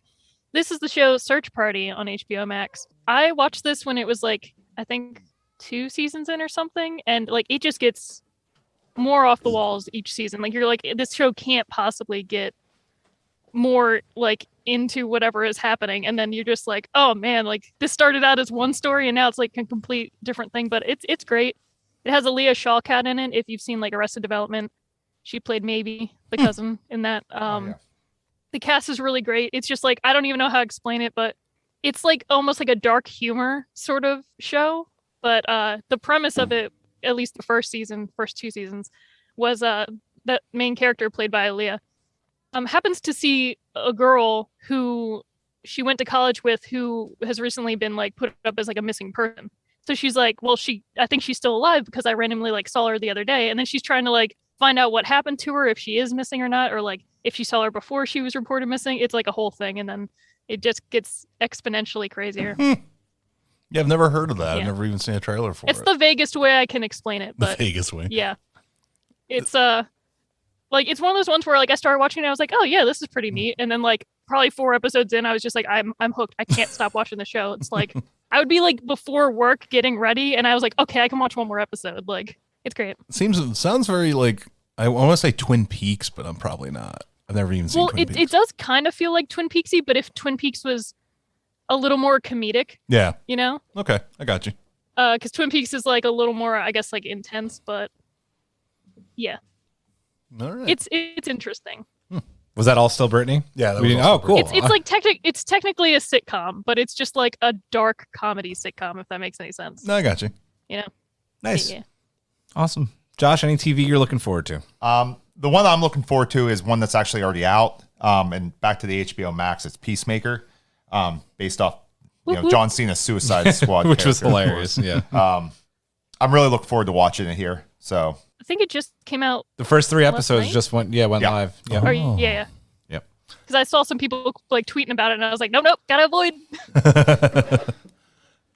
This is the show Search Party on HBO Max. I watched this when it was like, I think 2 seasons in or something, and like it just gets more off the walls each season. Like, you're like, this show can't possibly get more like into whatever is happening, and then you're just like, oh man, like this started out as one story and now it's like a complete different thing. But it's great. It has Aaliyah Shawkat in it. If you've seen like Arrested Development, she played Maybe, the cousin in that. The cast is really great. It's just like, I don't even know how to explain it, but it's like almost like a dark humor sort of show. But the premise of it, at least the first 2 seasons, was that main character played by Aaliyah happens to see a girl who she went to college with who has recently been like put up as like a missing person. So she's like, well, I think she's still alive because I randomly like saw her the other day. And then she's trying to like find out what happened to her, if she is missing or not, or like if she saw her before she was reported missing. It's like a whole thing. And then it just gets exponentially crazier. Yeah, I've never heard of that. Yeah. I've never even seen a trailer for it. It's the vaguest way I can explain it. But the vaguest way. Yeah. It's like, it's one of those ones where like I started watching it, I was like, oh yeah, this is pretty neat. And then like probably 4 episodes in, I was just like, I'm hooked. I can't stop watching the show. It's like, I would be like before work getting ready, and I was like, okay, I can watch one more episode. Like, it's great. It sounds very like, I want to say Twin Peaks, but I'm probably not. I've never even seen Twin Peaks. It does kind of feel like Twin Peaksy, but if Twin Peaks was a little more comedic. Yeah. You know? Okay, I got you. because Twin Peaks is like a little more, I guess, like intense, but yeah, All right. it's interesting. Was that all still Brittany? Yeah, that We was didn't- all oh, still cool. It's like it's technically a sitcom, but it's just like a dark comedy sitcom, if that makes any sense. No, I got you. You know? Nice. Yeah. Awesome. Josh, any TV you're looking forward to? The one I'm looking forward to is one that's actually already out. And back to the HBO Max, it's Peacemaker, based off John Cena's Suicide Squad, Which was character, of hilarious. course. Yeah. I'm really looking forward to watching it here. So I think it just came out. The first 3 episodes night? just went Yeah. live. Yeah. Or, yeah. Yep. Because I saw some people like tweeting about it, and I was like, nope, gotta avoid.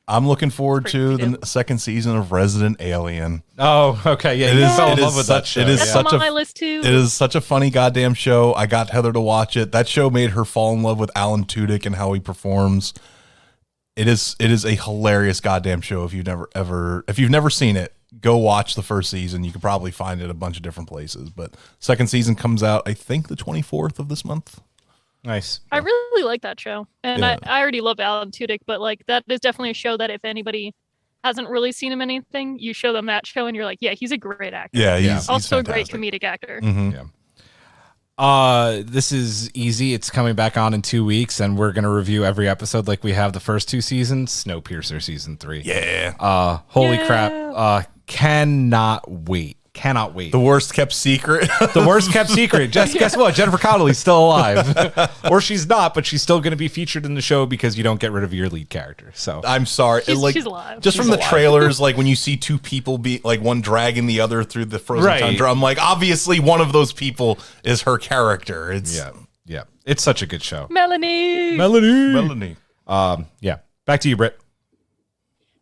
I'm looking forward Pretty to good. the second season of Resident Alien. Oh, okay. Yeah, you fell in love with that show. It is That's such on a my list too. It is such a funny goddamn show. I got Heather to watch it. That show made her fall in love with Alan Tudyk and how he performs. It is a hilarious goddamn show. If you've never seen it, go watch the first season. You could probably find it a bunch of different places. But second season comes out, I think, the 24th of this month. Nice. I really like that show, and Yeah. I already love Alan Tudyk, but like that is definitely a show that if anybody hasn't really seen him in anything, you show them that show, and you're like, yeah, he's a great actor. Yeah, he's Also a great fantastic. comedic actor. Mhm. Yeah. This is easy. It's coming back on in 2 weeks, and we're gonna review every episode like we have the first 2 seasons. Snowpiercer season 3. Yeah. Holy Yeah. crap. Cannot wait. Cannot wait. The worst kept secret. The worst kept secret. Just guess what? Jennifer Connelly's still alive, or she's not, but she's still going to be featured in the show because you don't get rid of your lead character. So I'm sorry. She's alive. Just She's from the alive. trailers, like when you see 2 people be like one dragging the other through the frozen Right. tundra, I'm like, obviously one of those people is her character. It's yeah, it's such a good show. Melanie. Melanie. Yeah. Back to you, Britt.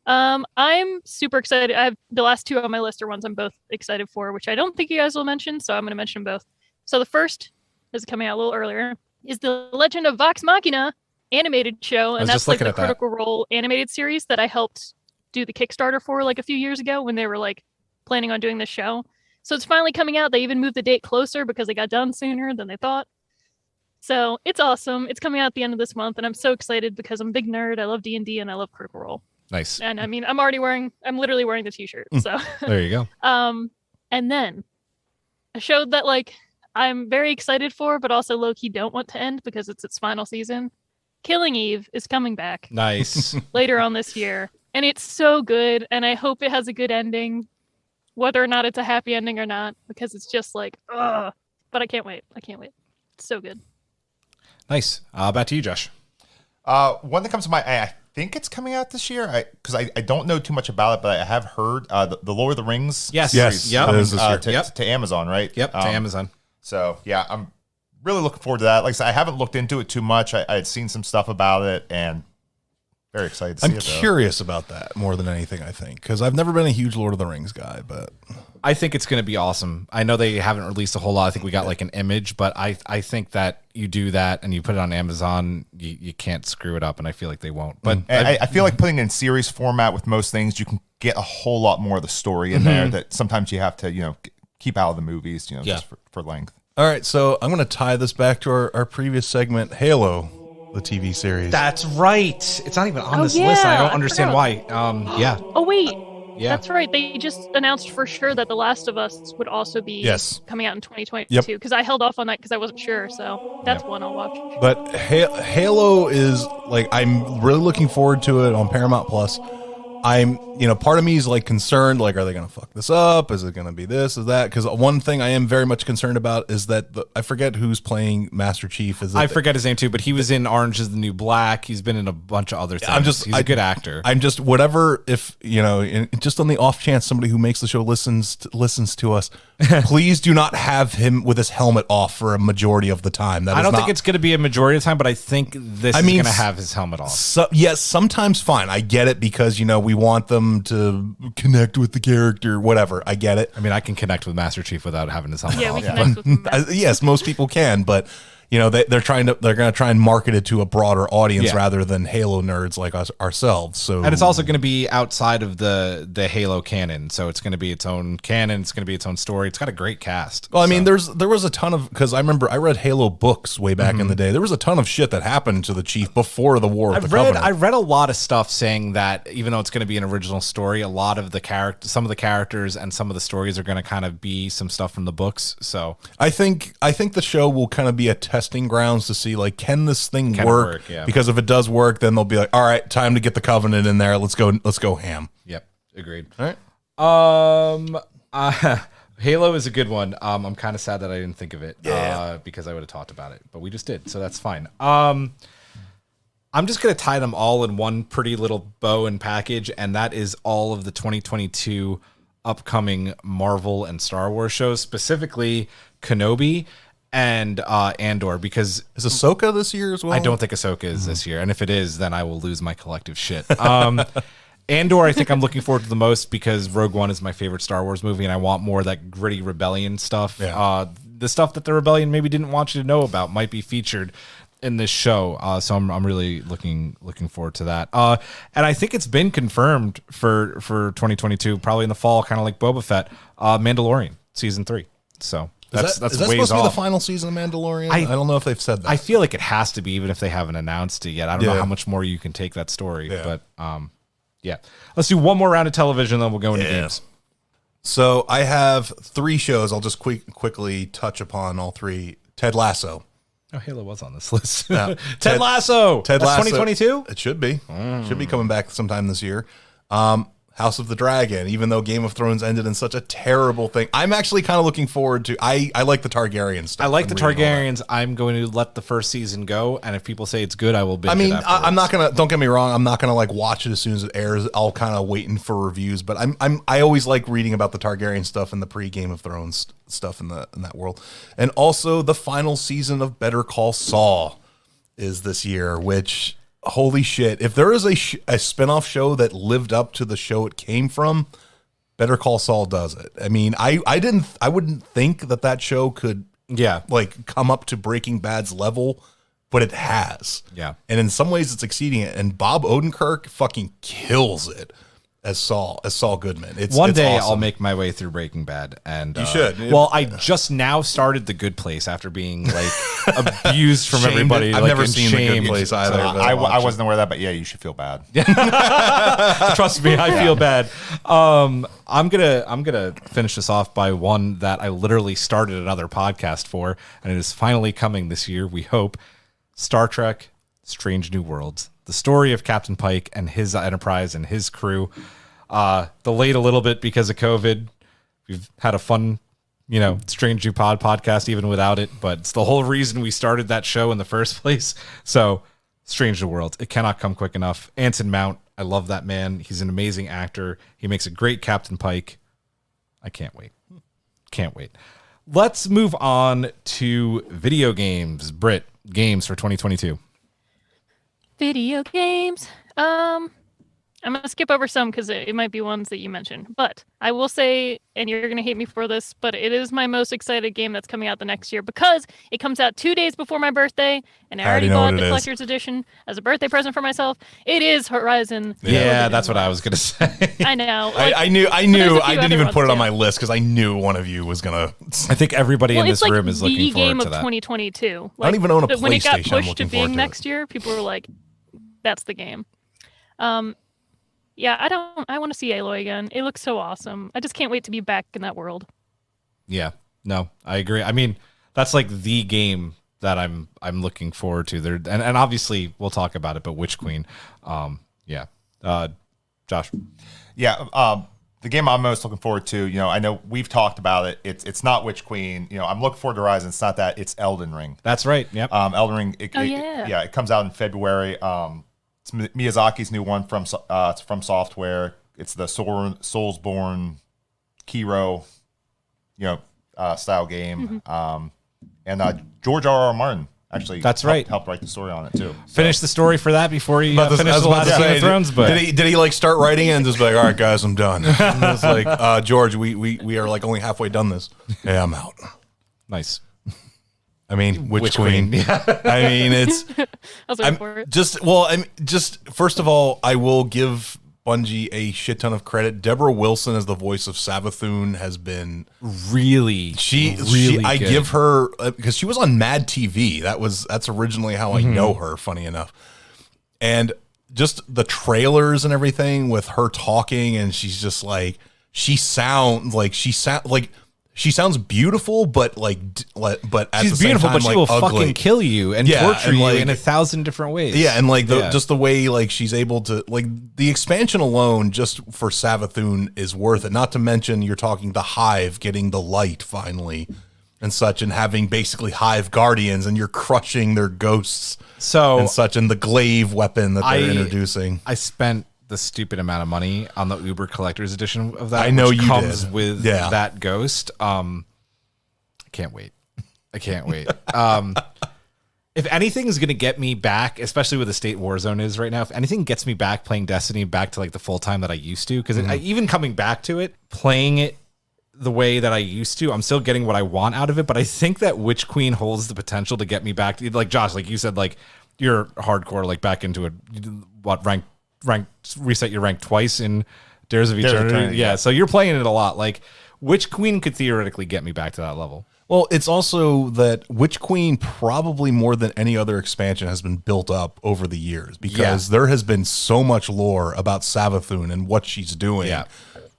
I'm super excited. I have the last 2 on my list are ones I'm both excited for, which I don't think you guys will mention, so I'm going to mention them both. So the first is coming out a little earlier is The Legend of Vox Machina animated show, was and just that's like looking the at that. Critical Role animated series that I helped do the Kickstarter for like a few years ago when they were like planning on doing this show. So it's finally coming out. They even moved the date closer because it got done sooner than they thought. So it's awesome. It's coming out at the end of this month, and I'm so excited because I'm a big nerd. I love D&D and I love Critical Role. Nice. And I mean, I'm literally wearing the t-shirt. So, There you go. and then a show that like I'm very excited for, but also low-key don't want to end because it's its final season. Killing Eve is coming back Nice. later on this year. And it's so good. And I hope it has a good ending, whether or not it's a happy ending or not, because it's just like, ugh. But I can't wait. It's so good. Nice. Back to you, Josh. one that comes to mind, I think it's coming out this year because I don't know too much about it, but I have heard the Lord of the Rings. Yes. series Yep. coming, It is this year. to Amazon, right? Yep. To Amazon. So yeah, I'm really looking forward to that. Like I said, I haven't looked into it too much. I had seen some stuff about it and very excited to see I'm it. though. curious about that more than anything, I think, because I've never been a huge Lord of the Rings guy, but I think it's going to be awesome. I know they haven't released a whole lot. I think we got like an image, but I think that you do that and you put it on Amazon, you can't screw it up, and I feel like they won't. But And I feel like putting it in series format with most things, you can get a whole lot more of the story in there that sometimes you have to, keep out of the movies, just for length. all right. So I'm going to tie this back to our previous segment, Halo, the TV series. that's right. It's not even on Oh, this list. I yeah, don't I understand forgot. why. Yeah. Oh, wait. Yeah. That's right. They just announced for sure that The Last of Us would also be Yes. coming out in 2022 because I held off on that because I wasn't sure. So that's one I'll watch. But Halo is like, I'm really looking forward to it on Paramount Plus. I'm, part of me is like concerned, like, are they going to fuck this up? Is it going to be this, is that? Because one thing I am very much concerned about is that I forget who's playing Master Chief. I forget his name too, but he was in Orange is the New Black. He's been in a bunch of other things. He's a good actor. I'm just whatever. If just on the off chance somebody who makes the show listens to us, please do not have him with his helmet off for a majority of the time. I don't think it's going to be a majority of the time, but I think this is going to have his helmet off. Yes, sometimes fine. I get it because we want them to connect with the character. Whatever, I get it. I mean, I can connect with Master Chief without having his helmet Yeah, off. we connect with them. Yes, most people can, but they're going to try and market it to a broader audience Yeah. rather than Halo nerds like us ourselves. So, and it's also going to be outside of the Halo canon, so it's going to be its own canon. It's going to be its own story. It's got a great cast. Well, I mean, there was a ton of, because I remember I read Halo books way back in the day. There was a ton of shit that happened to the Chief before the War of the Covenant. I read a lot of stuff saying that even though it's going to be an original story, a lot of some of the characters and some of the stories are going to kind of be some stuff from the books. So I think the show will kind of be a testing grounds to see, like, can this thing work? Yeah. Because if it does work, then they'll be like, all right, time to get the Covenant in there. Let's go ham. Yep, agreed. All right. Halo is a good one. I'm kind of sad that I didn't think of it because I would have talked about it, but we just did, so that's fine. I'm just going to tie them all in one pretty little bow and package, and that is all of the 2022 upcoming Marvel and Star Wars shows, specifically Kenobi and Andor, because Is Ahsoka this year as well? I don't think Ahsoka is this year, and if it is, then I will lose my collective shit. Andor, I think I'm looking forward to the most because Rogue One is my favorite Star Wars movie, and I want more of that gritty rebellion stuff. Yeah. The stuff that the rebellion maybe didn't want you to know about might be featured in this show. So I'm really looking forward to that. And I think it's been confirmed for 2022, probably in the fall, kind of like Boba Fett, Mandalorian season 3. So that's is that ways supposed to be the off. final season of Mandalorian? I I don't know if they've said that. I feel like it has to be, even if they haven't announced it yet. I don't know Yeah. how much more you can take that story, Yeah. but yeah. Let's do one more round of television, then we'll go into games. So I have 3 shows. I'll just quickly touch upon all 3. Ted Lasso. Oh, Halo was on this list. Yeah. Ted Lasso. Ted That's Lasso. 2022? It should be. Should be coming back sometime this year. House of the Dragon, even though Game of Thrones ended in such a terrible thing. I'm actually kind of looking forward to, I like the Targaryen stuff. I like the I'm reading all that. Targaryens. I'm going to let the first season go, and if people say it's good, I will binge I mean, it afterwards. I'm not gonna. Don't get me wrong. I'm not gonna like watch it as soon as it airs. I'll kind of waiting for reviews. But I always like reading about the Targaryen stuff and the pre-Game of Thrones stuff in that world. And also, the final season of Better Call Saul is this year. Which, holy shit! If there is a spinoff show that lived up to the show it came from, Better Call Saul does it. I mean, I wouldn't think that show could like come up to Breaking Bad's level. But it has. Yeah. And in some ways it's exceeding it. And Bob Odenkirk fucking kills it as Saul Goodman. It's One day awesome. I'll make my way through Breaking Bad, and You should. Well, I just now started The Good Place after being like abused from Shamed. everybody. I've like, never and seen The Good shamed. Place either. So, but I I'll watch wasn't aware of that, but yeah, you should feel bad. trust me, I feel bad. I'm gonna finish this off by one that I literally started another podcast for, and it is finally coming this year. We hope. Star Trek: Strange New Worlds. The story of Captain Pike and his Enterprise and his crew. Delayed a little bit because of COVID. We've had a fun, Strange New podcast even without it, but it's the whole reason we started that show in the first place. So, Strange New Worlds. It cannot come quick enough. Anson Mount. I love that man. He's an amazing actor. He makes a great Captain Pike. I can't wait. Can't wait. Let's move on to video games. Britt, games for 2022. Video games. I'm going to skip over some because it might be ones that you mentioned. But I will say, and you're going to hate me for this, but it is my most excited game that's coming out the next year because it comes out 2 days before my birthday, and I already bought the collector's edition as a birthday present for myself. It is Horizon. Yeah, that's what I was going to say. I know. I knew. I didn't even put it on my list because I knew one of you was gonna. I think everybody in this it's room is looking the forward game to of that. 2022. I don't even own a When it got PlayStation, I'm pushed to looking forward being to next year, people were like, "That's the game." Yeah, I want to see Aloy again. It looks so awesome. I just can't wait to be back in that world. Yeah, no, I agree. I mean, that's like the game that I'm looking forward to. There, and obviously we'll talk about it, but Witch Queen, yeah. Josh. Yeah, the game I'm most looking forward to, I know we've talked about it. It's not Witch Queen. I'm looking forward to Horizon. It's not that. It's Elden Ring. That's right. Yep. Elden Ring. Yeah. It comes out in February. It's Miyazaki's new one from Software. It's the Soulsborne Kiro, style game. And George R.R. Martin actually That's right. helped write the story on it too. Finish the story for that before you I was finish the about last to Game say, of Thrones. But did he like start writing it and just be like, all right, guys, I'm done? And it's like, George, we are like only halfway done this. Hey, I'm out. nice. I mean, Witch Queen. Yeah. I mean, it's I was waiting for it. just first of all, I will give Bungie a shit ton of credit. Deborah Wilson as the voice of Savathun has been Really, I good. give her because she was on Mad TV. That's originally how I know her. Funny enough, and just the trailers and everything with her talking, and she's just like she sounds beautiful, but at She's the same beautiful, time, but she like, will ugly. fucking kill you and Yeah, torture and, you like- in 1,000 different ways. Yeah, and like just the way like she's able to like the expansion alone just for Savathun is worth it. Not to mention you're talking the Hive getting the light finally and such, and having basically Hive guardians, and you're crushing their ghosts So and such, and the glaive weapon that they're introducing. I spent the stupid amount of money on the Uber Collector's Edition of that. I know which you comes did. with Yeah. that ghost. I can't wait. I can't wait. If anything is going to get me back, especially with the state Warzone is right now, if anything gets me back playing Destiny back to like the full time that I used to, because even coming back to it, playing it the way that I used to, I'm still getting what I want out of it. But I think that Witch Queen holds the potential to get me back to, like Josh, like you said, like you're hardcore, like back into it. What rank reset your rank twice in Dares of Eternity? Yeah, so you're playing it a lot. Like Witch Queen could theoretically get me back to that level. Well, it's also that Witch Queen probably more than any other expansion has been built up over the years, because there has been so much lore about Savathun and what she's doing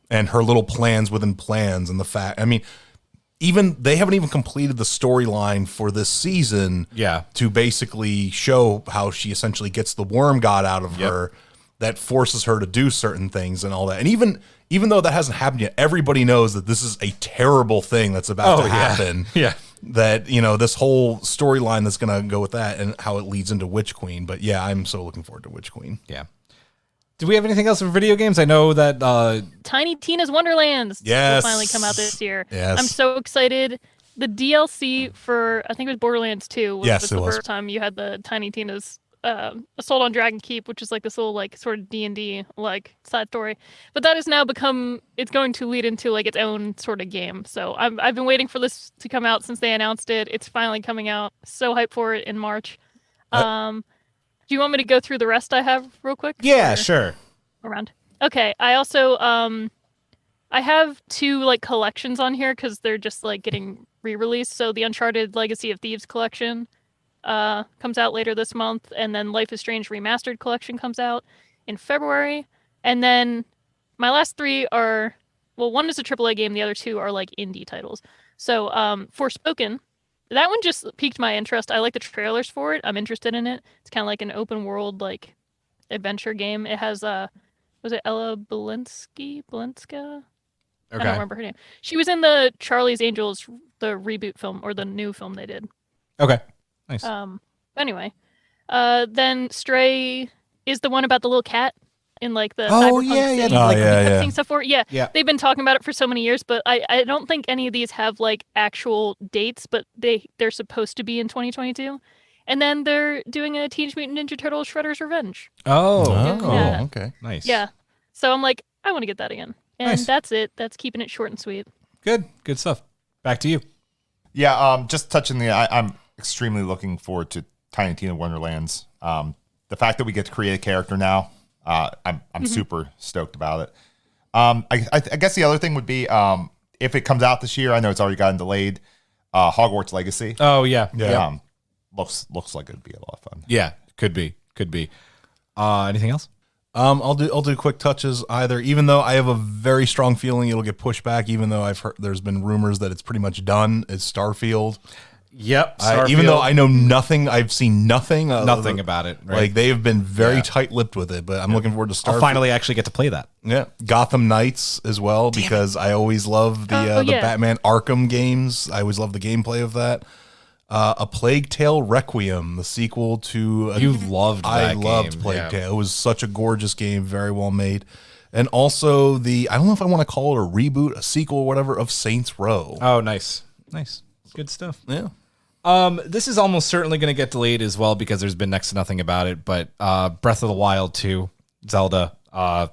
and her little plans within plans, and the fact, I mean, even they haven't even completed the storyline for this season to basically show how she essentially gets the worm god out of her that forces her to do certain things and all that. And even though that hasn't happened yet, everybody knows that this is a terrible thing that's about to happen. Yeah. That, this whole storyline that's going to go with that and how it leads into Witch Queen. But yeah, I'm so looking forward to Witch Queen. Yeah. Do we have anything else for video games? I know that Tiny Tina's Wonderlands will finally come out this year. Yes. I'm so excited. The DLC for, I think it was Borderlands 2 was Yes, the it was. first time you had the Tiny Tina's Assault on Dragon Keep, which is like this little like sort of D&D like side story. But that has now become, it's going to lead into like its own sort of game. So I've been waiting for this to come out since they announced it. It's finally coming out. So hyped for it in March. Do you want me to go through the rest I have real quick? yeah, Or- sure. around. Okay, I also I have 2 like collections on here because they're just like getting re-released. So the Uncharted Legacy of Thieves collection comes out later this month, and then Life is Strange Remastered collection comes out in February. And then my last 3 are, well, one is a AAA game, the other 2 are like indie titles. So Forspoken, that one just piqued my interest. I like the trailers for it. I'm interested in it. It's kind of like an open world like adventure game. It has was it Ella Balinska? I don't remember her name. She was in the Charlie's Angels, the reboot film, or the new film they did. Okay. Nice. Anyway, then Stray is the one about the little cat in like the Oh, cyberpunk yeah, yeah. city, Oh, like yeah, the yeah. cutscene stuff for it. Yeah. Yeah. They've been talking about it for so many years, but I don't think any of these have like actual dates, but they're supposed to be in 2022. And then they're doing a Teenage Mutant Ninja Turtles Shredder's Revenge. Oh, Yeah. Okay. nice. Yeah. So I'm like, I want to get that again. And Nice. that's it. That's keeping it short and sweet. Good stuff. Back to you. Yeah, just touching I'm extremely looking forward to Tiny Tina Wonderlands. The fact that we get to create a character now, I'm super stoked about it. I guess the other thing would be if it comes out this year. I know it's already gotten delayed. Hogwarts Legacy. Oh, yeah. Looks like it'd be a lot of fun. Yeah, could be. Anything else? I'll do quick touches either, even though I have a very strong feeling it'll get pushed back, even though I've heard there's been rumors that it's pretty much done. It's Starfield. Yep. Even though I know nothing, I've seen nothing. nothing about it. Right? Like they have been very tight-lipped with it, but I'm looking forward to Starfield. I'll finally actually get to play that. Yeah, Gotham Knights as well, because I always love the Batman Arkham games. I always love the gameplay of that. A Plague Tale Requiem, the sequel to... You loved that I loved game, Plague yeah. Tale. It was such a gorgeous game, very well made. And also I don't know if I want to call it a reboot, a sequel, whatever, of Saints Row. Oh, nice. Good stuff. Yeah. This is almost certainly going to get delayed as well because there's been next to nothing about it. But Breath of the Wild 2, Zelda. I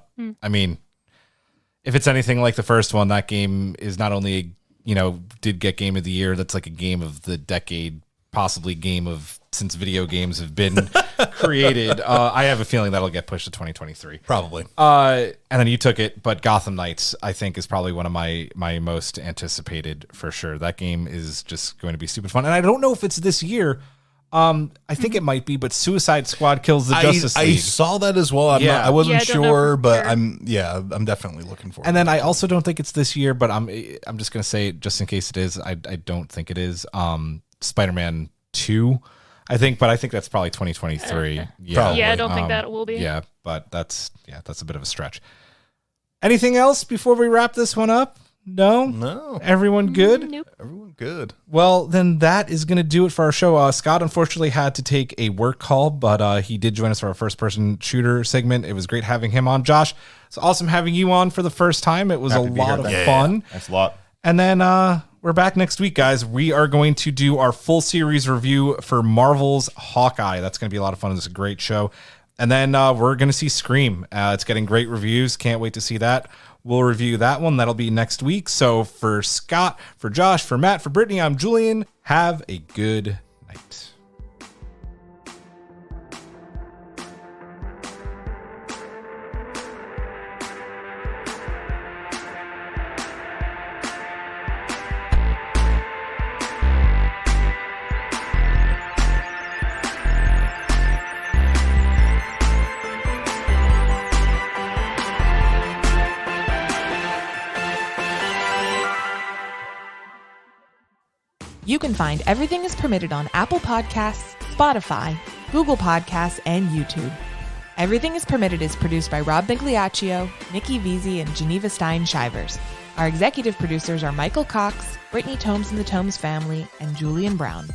mean, if it's anything like the first one, that game is not only did get Game of the Year. That's like a Game of the Decade possibly game of since video games have been created. I have a feeling that'll get pushed to 2023. Probably. And then you took it, but Gotham Knights, I think, is probably one of my most anticipated for sure. That game is just going to be stupid fun. And I don't know if it's this year. I think it might be, but Suicide Squad Kills the Justice League. I saw that as well. I wasn't sure, but I'm definitely looking for it. And then I also don't think it's this year, but I'm just going to say, just in case it is, I don't think it is. Spider-Man 2, I think that's probably 2023. Yeah, I don't think that will be. Yeah, but that's a bit of a stretch. Anything else before we wrap this one up? No. Everyone good? Nope. Everyone good. Well, then that is going to do it for our show. Scott unfortunately had to take a work call, but he did join us for our first-person shooter segment. It was great having him on. Josh, it's awesome having you on for the first time. It was a lot of fun. Thanks a lot. And then we're back next week, guys. We are going to do our full series review for Marvel's Hawkeye. That's going to be a lot of fun. It's a great show. And then we're going to see Scream. It's getting great reviews. Can't wait to see that. We'll review that one. That'll be next week. So for Scott, for Josh, for Matt, for Brittany, I'm Julian. Have a good night. You can find Everything is Permitted on Apple Podcasts, Spotify, Google Podcasts, and YouTube. Everything is Permitted is produced by Rob Bigliaccio, Nikki Veazey, and Geneva Stein-Shivers. Our executive producers are Michael Cox, Brittany Tomes and the Tomes family, and Julian Brown.